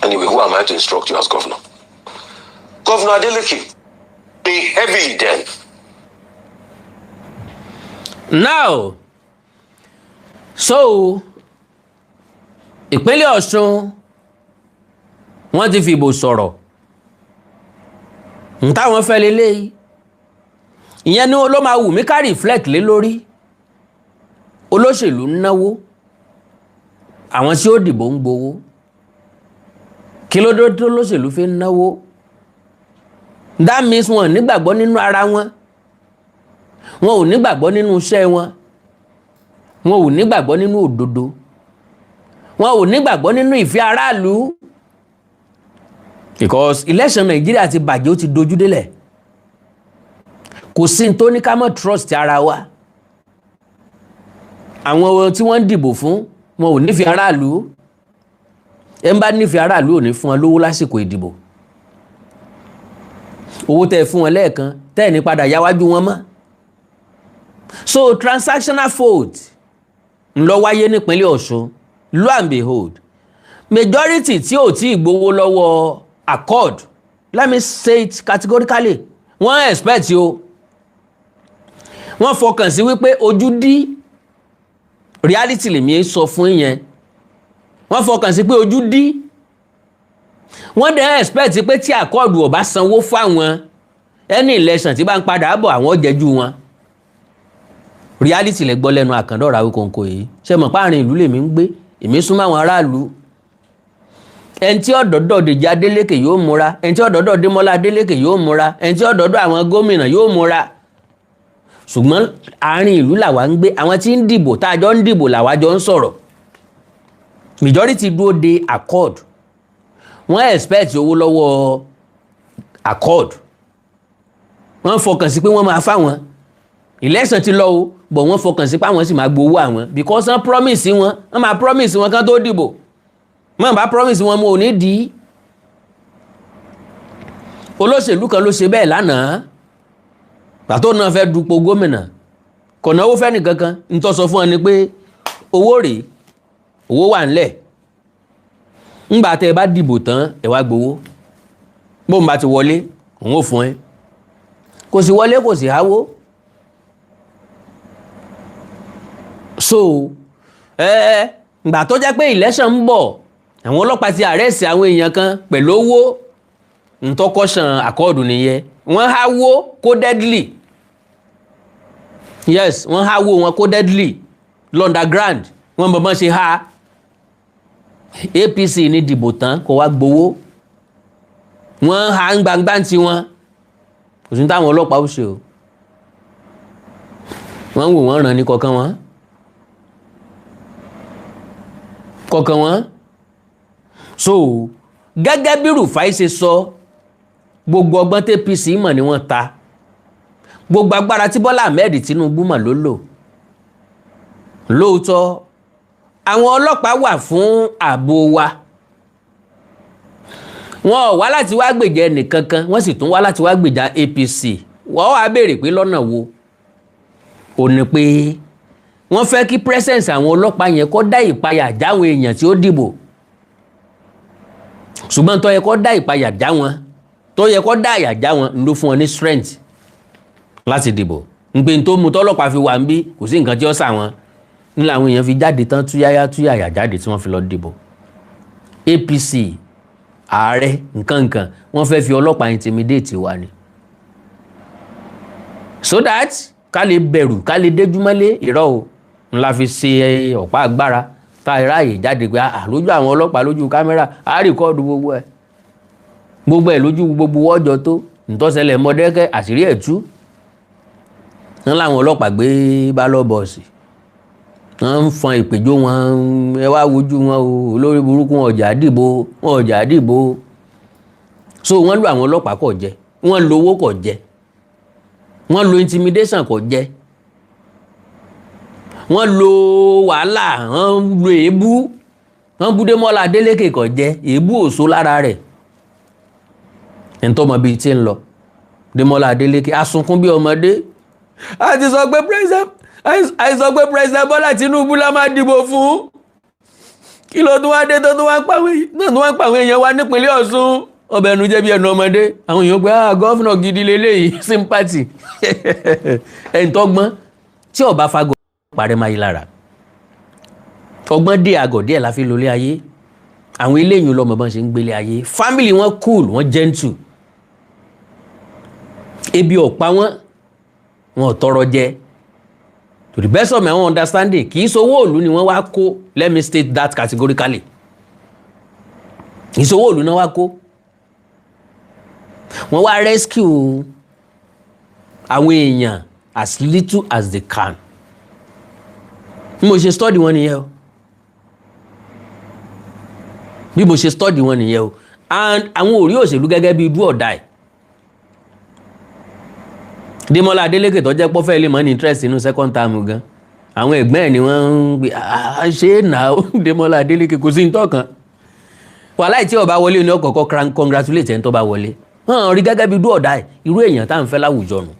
Anyway, who am I to instruct you as governor? Governor Adeleke, pay heavily then. Now, so ìpínlẹ̀ Ọ̀ṣun wọ́n ti fìbò sọ̀rọ̀ táwọn fẹ́ lélẹ́yìí ìyẹn ni ló máa wù mí ká reflect lé lórí. Olóṣèlú ń náwó, àwọn tí ó dìbò ń gbowó. Kí ló dé tó olóṣèlú fi ń náwó? That means wọn ò nígbàgbọ́ nínú ara wọn, wọn ò nígbàgbọ́ nínú iṣẹ́ wọn, wọn ò nígbàgbọ́ nínú òdodo, wọn ò nígbàgbọ́ nínú ìfẹ́ aráàlú. Because election Nàìjíríà ti bàjẹ́, ó ti dojú délẹ̀. Kò sí ní tó ní ká mọ́ trust ara wa. Àwọn tí wọ́n ń dìbò fún wọn ò nífẹ̀ẹ́ aráàlú. Ẹ ń bá nífẹ̀ẹ́ aráàlú ò ní fún wọn lówó lásìkò ìdìbò. Owó tẹ́ fún wọn lẹ́ẹ̀kan tẹ́ ní padà yáwájú wọn mọ́. So transactional vote ń lọ wáyé nípínlẹ̀ Ọ̀ṣun. Lo and behold, majority tí ò tí gbowó lọ́wọ́ accord, let me say it categorically, wọ́n expect o. Wọ́n fọkàn sí wípé ojú dí, reality lèmi sọ fún yẹn. Wọ́n fọkàn sí pé ojú dí. Wọ́n dẹ̀ expect pé tí accord ò bá sanwó fáwọn any election tí bá ń padà bọ̀ àwọn jẹ́jú wọn. Reality lẹ gbọ́ lẹ́nu Àkàndọ̀rọ̀ Awíkonko yìí. Ṣé mọ̀ páàrin ìlú lèmi ń gbé, èmi súnmọ́ àwọn aráàlú. Ẹni tí ọ̀dọ́dọ̀ Dèjì Adeleke yóò múra, ẹni tí ọ̀dọ́dọ̀ Démọ́lá Adeleke yóò múra, ẹni tí ọ̀dọ́dọ̀ àwọn gómìnà yóò múra. Ṣùgbọ́n àárín ìlú làwa ń gbé, àwọn tí ń dìbò tá a jọ ń dìbò làwa jọ ń sọ̀rọ̀. Majority dúró de accord. Wọ́n expect owó lọ́wọ́ accord. Wọ́n fọkàn sí pé wọ́n máa fáwọn. Election ti lọ o, but wọ́n fọkàn sí pé àwọn sì máa gbowó àwọn because wọ́n promise wọn, wọ́n máa promise wọn kán tó dìbò. Wọ́n bá promise wọn mo ò ní dì í. Olóṣèlú kan ló ṣe bẹ́ẹ̀ lánàá. Pàtó náà fẹ́ dupò gómìnà. Kò náwó fẹ́ nìkankan, ń tó sọ fún wọn ni pé owó rèé, owó wà ńlẹ̀. Ńgbà tẹ́ bá dìbò tán ẹ wá gbowó. Bóun bá ti wọlé, òun ò fún ẹ. Kò sí wọlé kò sí háwó. So, ìgbà tó jẹ́ pé election ń bọ̀, àwọn ọlọ́pàá ti arrest àwọn èèyàn kan pẹ̀lú owó ntọ́kọ́sàn àkọọ́dù nìyẹn. Wọ́n háwó kó deadly. Yes, wọ́n háwó wọn kó deadly. Underground, wọ́n bọ̀bọ́n ṣe há. APC ní dìbò tán kó wá gbowó. Wọ́n há ń gbangba ti wọn. Kò sí táwọn ọlọ́pàá ó ṣe o. Wọ́n wò wọ́n ràn ní kọ̀ọ̀kan wọn. Kọ̀ọ̀kan wọn. So, gẹ́gẹ́ bí Rufai ṣe sọ, gbogbo ọgbọ́n tí APC mọ̀ ni wọ́n ta. Gbogbo agbára tí Bọ́lá Ahmed Tinubu mọ̀ ló lò. Lóòótọ́, àwọn ọlọ́pàá wà fún ààbò wa. Wọ́n wá láti wá gbèjà ẹnìkankan, wọ́n sì tún wá láti wá gbèjà APC. Wọ́n wá béèrè pé lọ́nà wo? Ó ní pé wọ́n fẹ́ kí presence àwọn ọlọ́pàá yẹn kó dá ìpayà jáwọn èèyàn tí ó dìbò. Ṣùgbọ́n tó yẹ kó dá ìpayà já wọn, tó yẹ kó dá àyà já wọn ló fún wọn ní strength láti dìbò. Ń pé tó mú tọ́lọ́pàá fi wà ń bí kò sí nǹkan tí ó sà wọn. Ní làwọn èèyàn fi jáde tán túyáyá túyàyà jáde tí wọ́n fi lọ dìbò. APC, ààrẹ, nǹkan wọ́n fẹ́ fi ọlọ́pàá intimidate wa ni. So that ká lè bẹ̀rù, ká lè déjúmọ́lé ìrọ́ o. Ńlá fi ṣe ọ̀pá agbára tá ìráyè jáde pé lójú àwọn ọlọ́pàá lójú kámẹ́rà á rìkọ́ọ̀dù gbogbo ẹ̀. Gbogbo ẹ̀ lójú gbogbo ọjọ́ tó ntọ́sẹ̀lẹ̀ Mọ́dẹ́kẹ́ àṣírí ẹ̀ tú. Wọ́n láwọn ọlọ́pàá gbé ballot box. Wọ́n ń fọn ìpèjọ́ wọn, ẹ wá wojú wọn o, olórí burúkú wọn ọjà dìbò. So wọ́n lu àwọn ọlọ́pàá kò jẹ, wọ́n lo owó kò jẹ, wọ́n lo intimidation kò jẹ, wọ́n lo wàhálà, wọ́n lo èébú wọ́n bú Démọ́lá Adeleke kò jẹ́ èébú òṣó lára rẹ̀ ẹni tó mọ bíi tí ń lọ Démọ́lá Adeleke asunkún bí ọmọdé a ti sọ pé president Bọ́lá Tinubu la máa dìbò fún kí ló tún wá dé tó tún wá pàwọn èèyàn wa nípínlẹ̀ Ọ̀ṣun ọbẹ̀ ẹnu jẹ́ bí ẹnu ọmọdé àwọn èèyàn pé gọ́fìnà gidi leléyìí sympathy ẹni tọ́gbọ́n tí ọba fagọ́ parẹ́ máa yí lára ọgbọ́n dé àgọ̀ díẹ̀ la fi lólé ayé àwọn eléyìí lọ́mọ bọ́n ṣe ń gbélé ayé family wọn cool wọn gentle ebi ọ̀pá wọn ò tọrọ jẹ to the best of my own understanding kì í sowó òlu ni wọ́n wá kó let me state that categorically kì í sowó òlu náà wá kó wọ́n wá rescue àwọn èèyàn as little as they can bí mo ṣe study wọn nìyẹn o bí mo ṣe study wọn nìyẹn o and àwọn ò rí òṣèlú gẹ́gẹ́ bí do or die Démọ́lá Adeleke tó jẹ́ pọ́fẹ́ lè mọ́ ní interest inú second term gan àwọn ẹ̀gbọ́n ẹ̀ ni wọ́n ń gbé ṣe é nà ó Démọ́lá Adeleke kò sí ní tọ́kan wàhálà tí ó bá wọlé ní ọkọ̀ọ̀kọ̀ congratulate ẹni tó bá wọlé hàn rí gẹ́gẹ́ bí do or die irú èèyàn tá à ń fẹ́ láwùjọ nù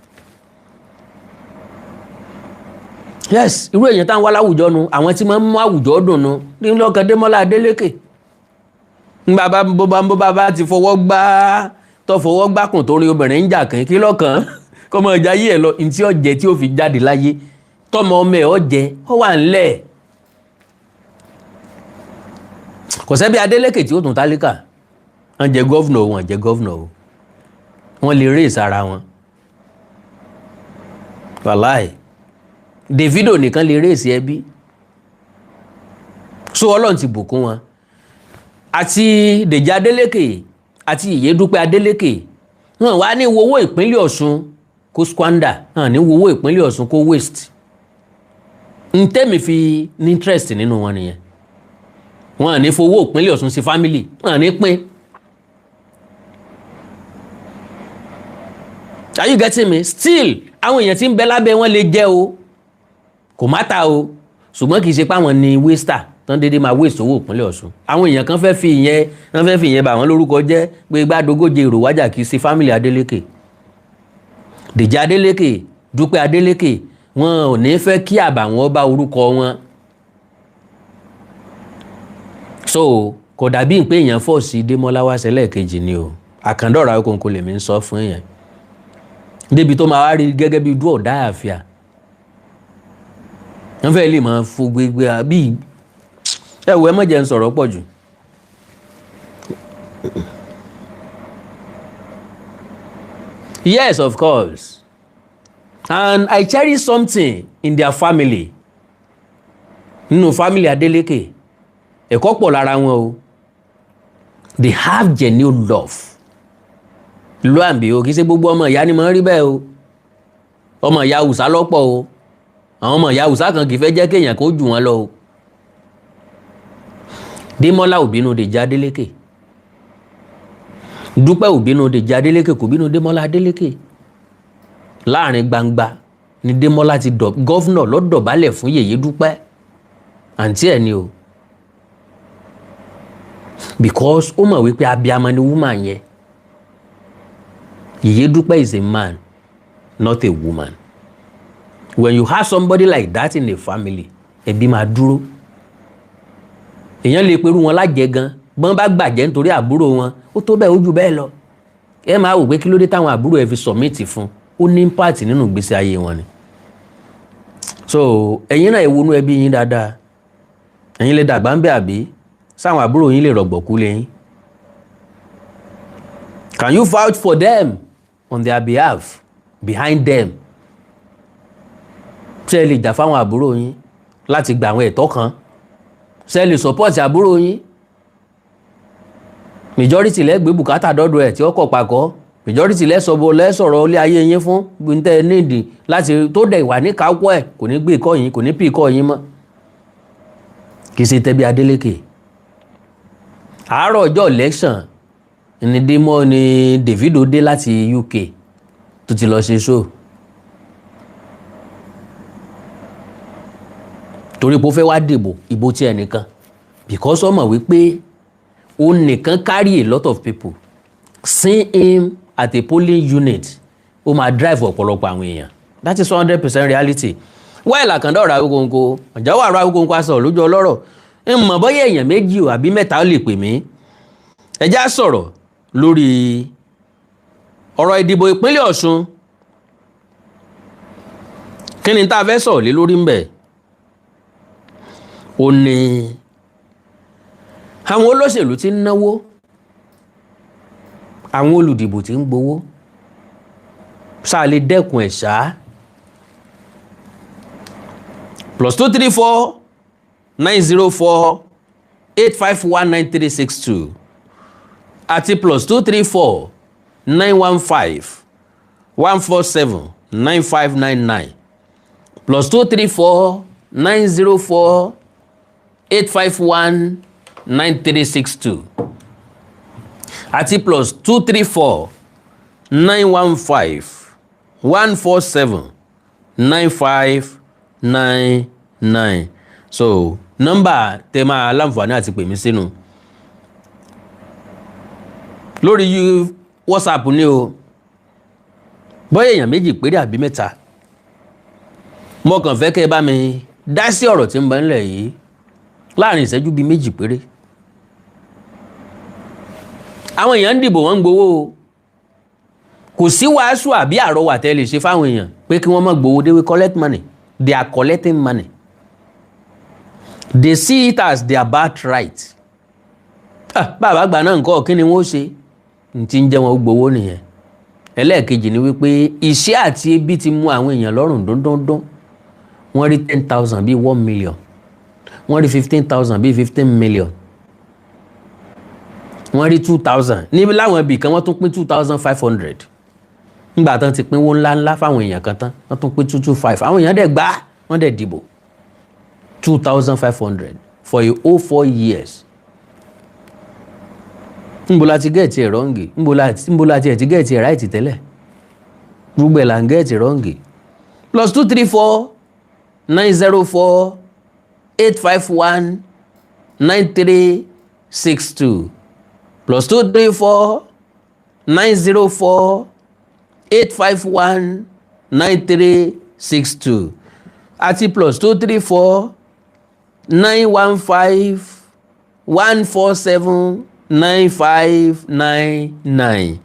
yes irú èèyàn tá à ń wá láwùjọ nù àwọn tí máa ń mú àwùjọ dùn nù ní lọ́kàn Démọ́lá Adeleke bó bá ti fọwọ́ gbá kùn tó rí obìnrin ń jà kí lọ́kàn kọmọ ìjà yí ẹ lọ ntí ọjẹ tí ó fi jáde láyé tọmọ ọmọ ẹ ọjẹ ọ wà ńlẹ̀ kò sẹ́bi Adeleke tí ó tún tálíkà wọ́n jẹ gọ́vnọ̀ wọn jẹ gọ́vnọ̀ o wọ́n lè rí ìsara wọn wàláì Davido nìkan lè rí ìsì ẹbí so Ọlọ́run ti bùkún wọn àti Dèjì Adeleke àti Ìyédúpẹ́ Adeleke wọ́n wá ní owó ìpínlẹ̀ Ọ̀ṣun kó squander hàn ní owó ìpínlẹ̀ Ọ̀ṣun kó waste n tẹ́mi fi ní interest nínú wọn nìyẹn wọn à ní fowó ìpínlẹ̀ Ọ̀ṣun sí family wọn à ní pín are you getting me still àwọn èèyàn tí ń bẹ lábẹ́ wọn lè jẹ́ o kò má ta o ṣùgbọ́n kì í ṣe pé àwọn ni waster tán dédé máa waste owó ìpínlẹ̀ Ọ̀ṣun àwọn èèyàn kan fẹ́ fi ìyẹn bà wọ́n lórúkọ jẹ́ pé gbàdógóje èrò wájà kì í ṣe family Adeleke Dèjì Adeleke Dúpẹ́ Adeleke wọn ò ní fẹ́ kí àbàwọ́n bá orúkọ wọn so kò dàbí pé èèyàn fọ́ sí Démọ́lá wá ṣẹlẹ̀ kejì ni o àkàndọ̀rà okòǹkò lèmi ń sọ fún èèyàn débi tó máa wá rí gẹ́gẹ́ bí dúọ̀ dáàfíà wọ́n fẹ́ lè máa fo gbégbé àbí ẹ̀wọ̀ ẹ má jẹ́ ń sọ̀rọ̀ pọ̀ jù yes of course and I cherish something in their family nínú family Adeleke ẹ̀kọ́ pọ̀ lára wọn o they have genuine love lo àǹbí o kì í ṣe gbogbo ọmọ ìyá ni mo ń rí bẹ́ẹ̀ o ọmọ ìyá Hausa lọ́pọ̀ o àwọn ọmọ ìyá Hausa kan kì í fẹ́ jẹ́ kéèyàn kó jù wọ́n lọ o Démọ́lá ò bínú Dèjì Adeleke Dúpẹ́ ò bínú Dèjì Adeleke kò bínú Démọ́lá Adeleke láàrin gbangba ni Démọ́lá ti gọ́fúnà lọ́dọ̀bálẹ̀ fún Yèyé Dúpẹ́ àǹtí ẹ̀ ni o because ó mọ̀ wípé abiyamọ ni woman yẹn Yèyé Dúpẹ́ is a man not a woman when you have somebody like that in a family ẹbí máa dúró èèyàn lè perú wọn lájẹ gan bọ́n bá gbàjẹ́ nítorí àbúrò wọn ó tó bẹ́ẹ̀ ó jù bẹ́ẹ̀ lọ ẹ máa wò pé kí ló dé táwọn àbúrò ẹ fi submit fún ó ní impact nínú ìgbésí ayé wọn ni so ẹ̀yin náà ìwọnú ẹbí yín dáadáa ẹ̀yin lè dàgbà ń bẹ àbí sáwọn àbúrò yín lè rọ̀gbọ̀kú lẹ́yìn can you vouch for them on their behalf behind them ṣé ẹ lè jà fáwọn àbúrò yín láti gba àwọn ẹ̀tọ́ kan ṣé ẹ lè support àbúrò yín majority lẹ́gbẹ̀ẹ́ bùkátà dọ́dọ̀ ẹ̀ tí ó kọ̀ pakọ́ majority lẹ́sọ̀rọ̀ ilé ayé yín fún gbìntẹ́ nídìí láti tó dẹ̀ wà ní káwọ́ ẹ̀ kò ní gbé ikọ́ yín kò ní pí ikọ́ yín mọ́ kì í ṣe tẹ́bí Adeleke àárọ̀ ọjọ́ election ni Davido dé láti UK tó ti lọ ṣe show torí pé ó fẹ́ wá dìbò ìbò tí ẹnìkan because ó mọ̀ wípé ó nìkan carry a lot of people. Seeing him at a polling unit ó máa drive ọ̀pọ̀lọpọ̀ àwọn èèyàn. That is 100% reality. Well, Àkàndá ọ̀rọ̀ Awíkonko ọ̀já wà ọ̀rọ̀ Awíkonko aṣọ lójú ọlọ́rọ̀ ń mọ̀ bóyá èèyàn méjì àbí mẹ́ta ó lè pè mí. Ẹ já sọ̀rọ̀ lórí ọ̀rọ̀ ìdìbò ìpínlẹ̀ Ọ̀ṣun. Kí ni tá a fẹ́ sọ̀rọ̀ lé lórí ń bẹ̀? Ó ní àwọn olóṣèlú tí ń náwó, àwọn olùdìbò tí ń gbowó, ṣáà lè dẹ́kun ẹ̀ ṣá. +234 904 851 9362 àti +234 915 147 9599 +234 904 851 9362 àti +234 915 147 9599. So nọ́mbà tẹ́ máa láǹfààní àti pè mí sínú lórí WhatsApp ni o. Bóyá èèyàn méjì péré àbí mẹ́ta, mo kàn fẹ́ kẹ́ ẹ bá mi dá sí ọ̀rọ̀ tí ń bẹ ńlẹ̀ yìí láàrin ìṣẹ́jú bíi méjì péré. Àwọn èèyàn ń dìbò, wọ́n ń gbowó o. Kò sí wàásù àbí àrọwà tẹ́ lè ṣe fáwọn èèyàn pé kí wọ́n má gbowó. They will collect money. They are collecting money. They see it as their birthright. Bàbá àgbà náà nǹkan kí ni wọ́n ṣe? N ti ń jẹ́ wọn gbowó nìyẹn. Ẹlẹ́ẹ̀kejì ni wípé ìṣẹ́ àti ebi ti mú àwọn èèyàn lọ́rùn dúndúndún. Wọ́n rí 10,000 bíi 1 million. Wọ́n rí 15,000 bíi 15 million. Wọ́n rí 2,000. Níbi láwọn ibì kan wọ́n tún pín 2,500. Nígbà tán ti pínwó ńláńlá fáwọn èèyàn kan tán, wọ́n tún pín 225. Àwọn èèyàn dẹ̀ gbà, wọ́n dẹ̀ dìbò. 2,500 for a whole 4 years. Níbo la ti gẹ̀ẹ́tì ẹ̀ rọ́ǹgì? Níbo la ti ẹ̀ ti gẹ̀ẹ́tì ẹ̀ ráìtì tẹ́lẹ̀? Gbogbo ẹ̀ là ń gẹ̀ẹ́tì rọ́ǹgì. +234 904 851 9362 +234 904 851 9362 àti +234 915 147 9599.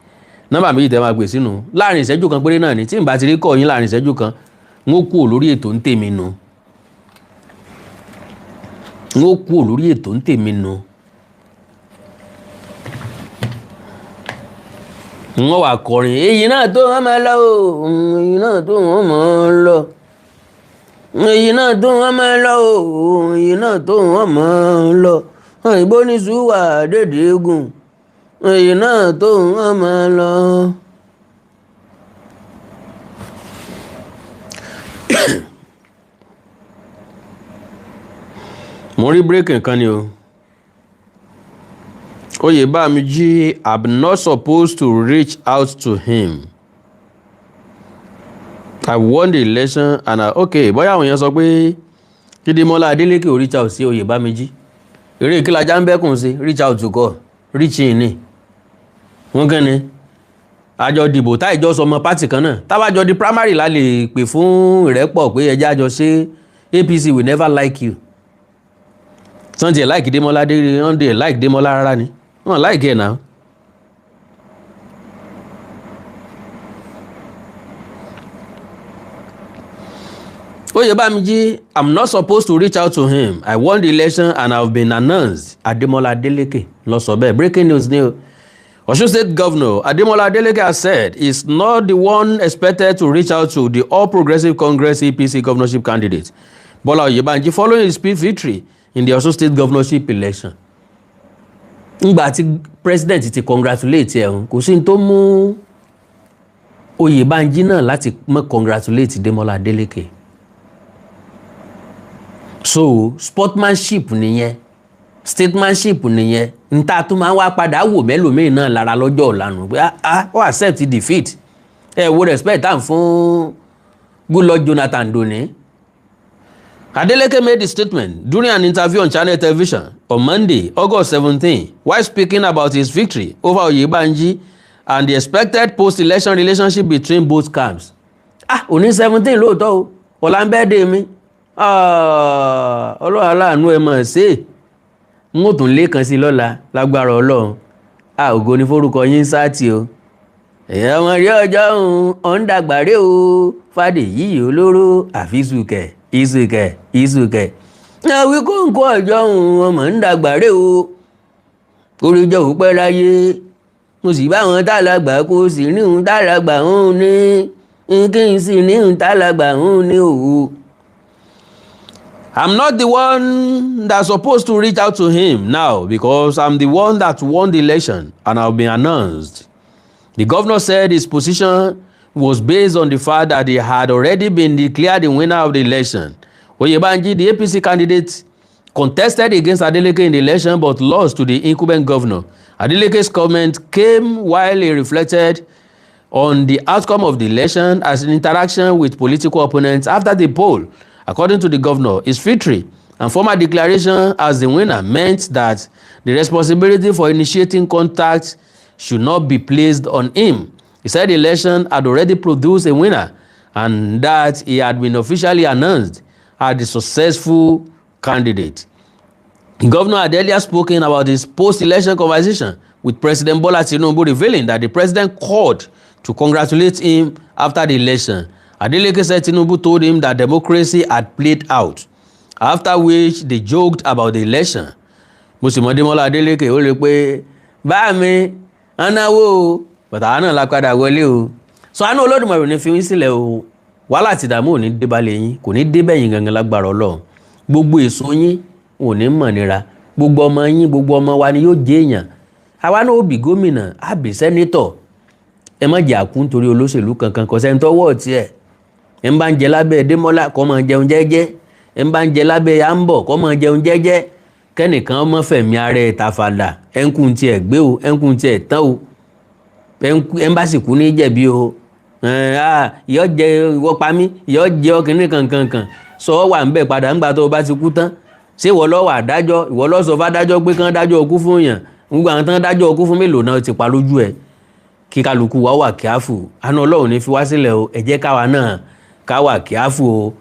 Nọ́mbà méjì tẹ́ máa gbé sínú láàrin ìṣẹ́jú kan péré náà ni. Tí n bá ti rí kọ́ yín láàrin ìṣẹ́jú kan, n ó kúrò lórí ètò ń tèmi nu. N ó kúrò lórí ètò ń tèmi nu. N ó wà kọrin èyí náà tó wọ́n máa lọ o, èyí náà tó wọ́n máa lọ, èyí náà tó wọ́n máa lọ o, èyí náà tó wọ́n máa lọ. Ìbò ní ṣùwà dédé eégún, èyí náà tó wọ́n máa lọ. Mo rí breaking kan ni o. Oyèbámijí, I'm not supposed to reach out to him. I won the election and okay, bóyá àwọn èèyàn sọ pé Kídémọ́lá Adeleke ò reach out sí Oyèbámijí. Eré ìkílájà ń bẹ́kùn sí reach out to God, reach in ni. Wọ́n kàn ní àjọ dìbò táìjọ sọmọ pátì kan náà. Tábàjọ di primary la lè pè fún ìrẹ́pọ̀ pé ẹjẹ́ àjọ ṣe APC will never like you. Sunday ẹ̀ like Démọ́lá dé, Sunday ẹ̀ like Démọ́lá rárá ni. Wọ́n like ẹ̀ náà. Oyèbámijí, I'm not supposed to reach out to him. I won the election and I've been announced. Ademola Adeleke ló sọ bẹ́ẹ̀. Breaking news ni o. Osun State Governor Ademola Adeleke has said he's not the one expected to reach out to the All Progressive Congress APC governorship candidate, Bola Oyèbánjí, following his victory in the Osun State governorship election. Ngbà tí president ti congratulate ẹ̀ kò sí ní tó mú Oyèbánjí náà láti mọ́ congratulate Demola Adeleke. So sportsmanship nìyẹn, statesmanship nìyẹn. Nta tó máa wá padà wò mẹ́lòmíì náà lára lọ́jọ́ ọ̀lànà pé ó accept defeat. Wo respect am fún Goodluck Jonathan Doni. Adeleke made the statement during an interview on Channel Television on Monday, August 17, while speaking about his victory over Oyebanji and the expected post-election relationship between both camps. Òní 17 lóòótọ́ o, ọ̀la ń bẹ́ẹ̀ dé mi. Ọlọ́run aláàánú ẹ mọ̀ ṣe. N ó tún lé kan sí lọ́la lágbára Ọlọ́run. Ògo ni forúkọ yín sáàtì o. Ẹ̀yà ọmọ rí ọjọ́ òun, ọ̀n dàgbàrẹ́ o, Fádèyí olóró àfisùkẹ̀. Ìsùkẹ̀. Àwí kó ń kó ọjọ́ òun ọmọ ń dàgbàrẹ́ o. Oríjọ́ ò pẹ́ láyé. Mo sì bá wọn tálàgbà kó sì ní òun tálàgbà òun ní. Kí n sì ní òun tálàgbà òun ní òwò. I'm not the one that's supposed to reach out to him now because I'm the one that won the election and I've been announced. The governor said his position was based on the fact that he had already been declared the winner of the election. Oyebanji, the APC candidate, contested against Adeleke in the election but lost to the incumbent governor. Adeleke's comment came while he reflected on the outcome of the election as an interaction with political opponents after the poll. According to the governor, his victory and formal declaration as the winner meant that the responsibility for initiating contact should not be placed on him. He said the election had already produced a winner and that he had been officially announced as the successful candidate. Governor had earlier spoken about his post-election conversation with President Bola Tinubu, revealing that the president called to congratulate him after the election. Adeleke said Tinubu told him that democracy had played out, after which they joked about the election. Musimodemola Adeleke ó lè pé bá mi anáwó bàtà náà la padà wọlé o. Sọ àánú Olódùmarè ní fi yín sílẹ̀ o. Wàhálà àti ìdààmú ò ní dé balẹ̀ yín, kò ní dé bẹ̀yìn gangan lágbára Ọlọ́run. Gbogbo èso yín ò ní mọ̀ nira. Gbogbo ọmọ yín, gbogbo ọmọ wa ni yóò jẹ́ èèyàn. Àwa náà ó bí gómìnà, á bí sẹ́nétọ̀. Ẹ má jẹ́ àkú nítorí olóṣèlú kankan kò sẹ́ni tọ́wọ́ tiẹ̀. Ẹ ń bá ń jẹ lábẹ́ Démọ́lá kó máa jẹun jẹ́jẹ́. Ẹ ń bá ń jẹ lábẹ́ Yámbọ̀ kó máa jẹun jẹ́jẹ́. Kẹ́nìkan ọmọ fẹ̀mí ara ẹ̀ tàfàlà. Ẹ ń kún tiẹ̀ gbé o, ẹ ń kún tiẹ̀ tán o. Ẹ ń bá sì kú ní jẹ̀bi o. Ìyọ́ jẹ ìwọ pa mí, ìyọ́ jẹ ọkùnrin kankan. Sọ wà ń bẹ̀ padà ńgbà tó o bá ti kú tán. Ṣé ìwọ ló wà dájọ́? Ìwọ ló sọ fádájọ́ pé kán dájọ́ okú fún yàn. Gbogbo àwọn tán dájọ́ okú fún mélòó náà ti pa lójú ẹ̀. Kí kálukú wa wà kíáfù. Àánú Ọlọ́run ní fi wá sílẹ̀ o. Ẹ jẹ́ káwa náà ká wà kíáfù o.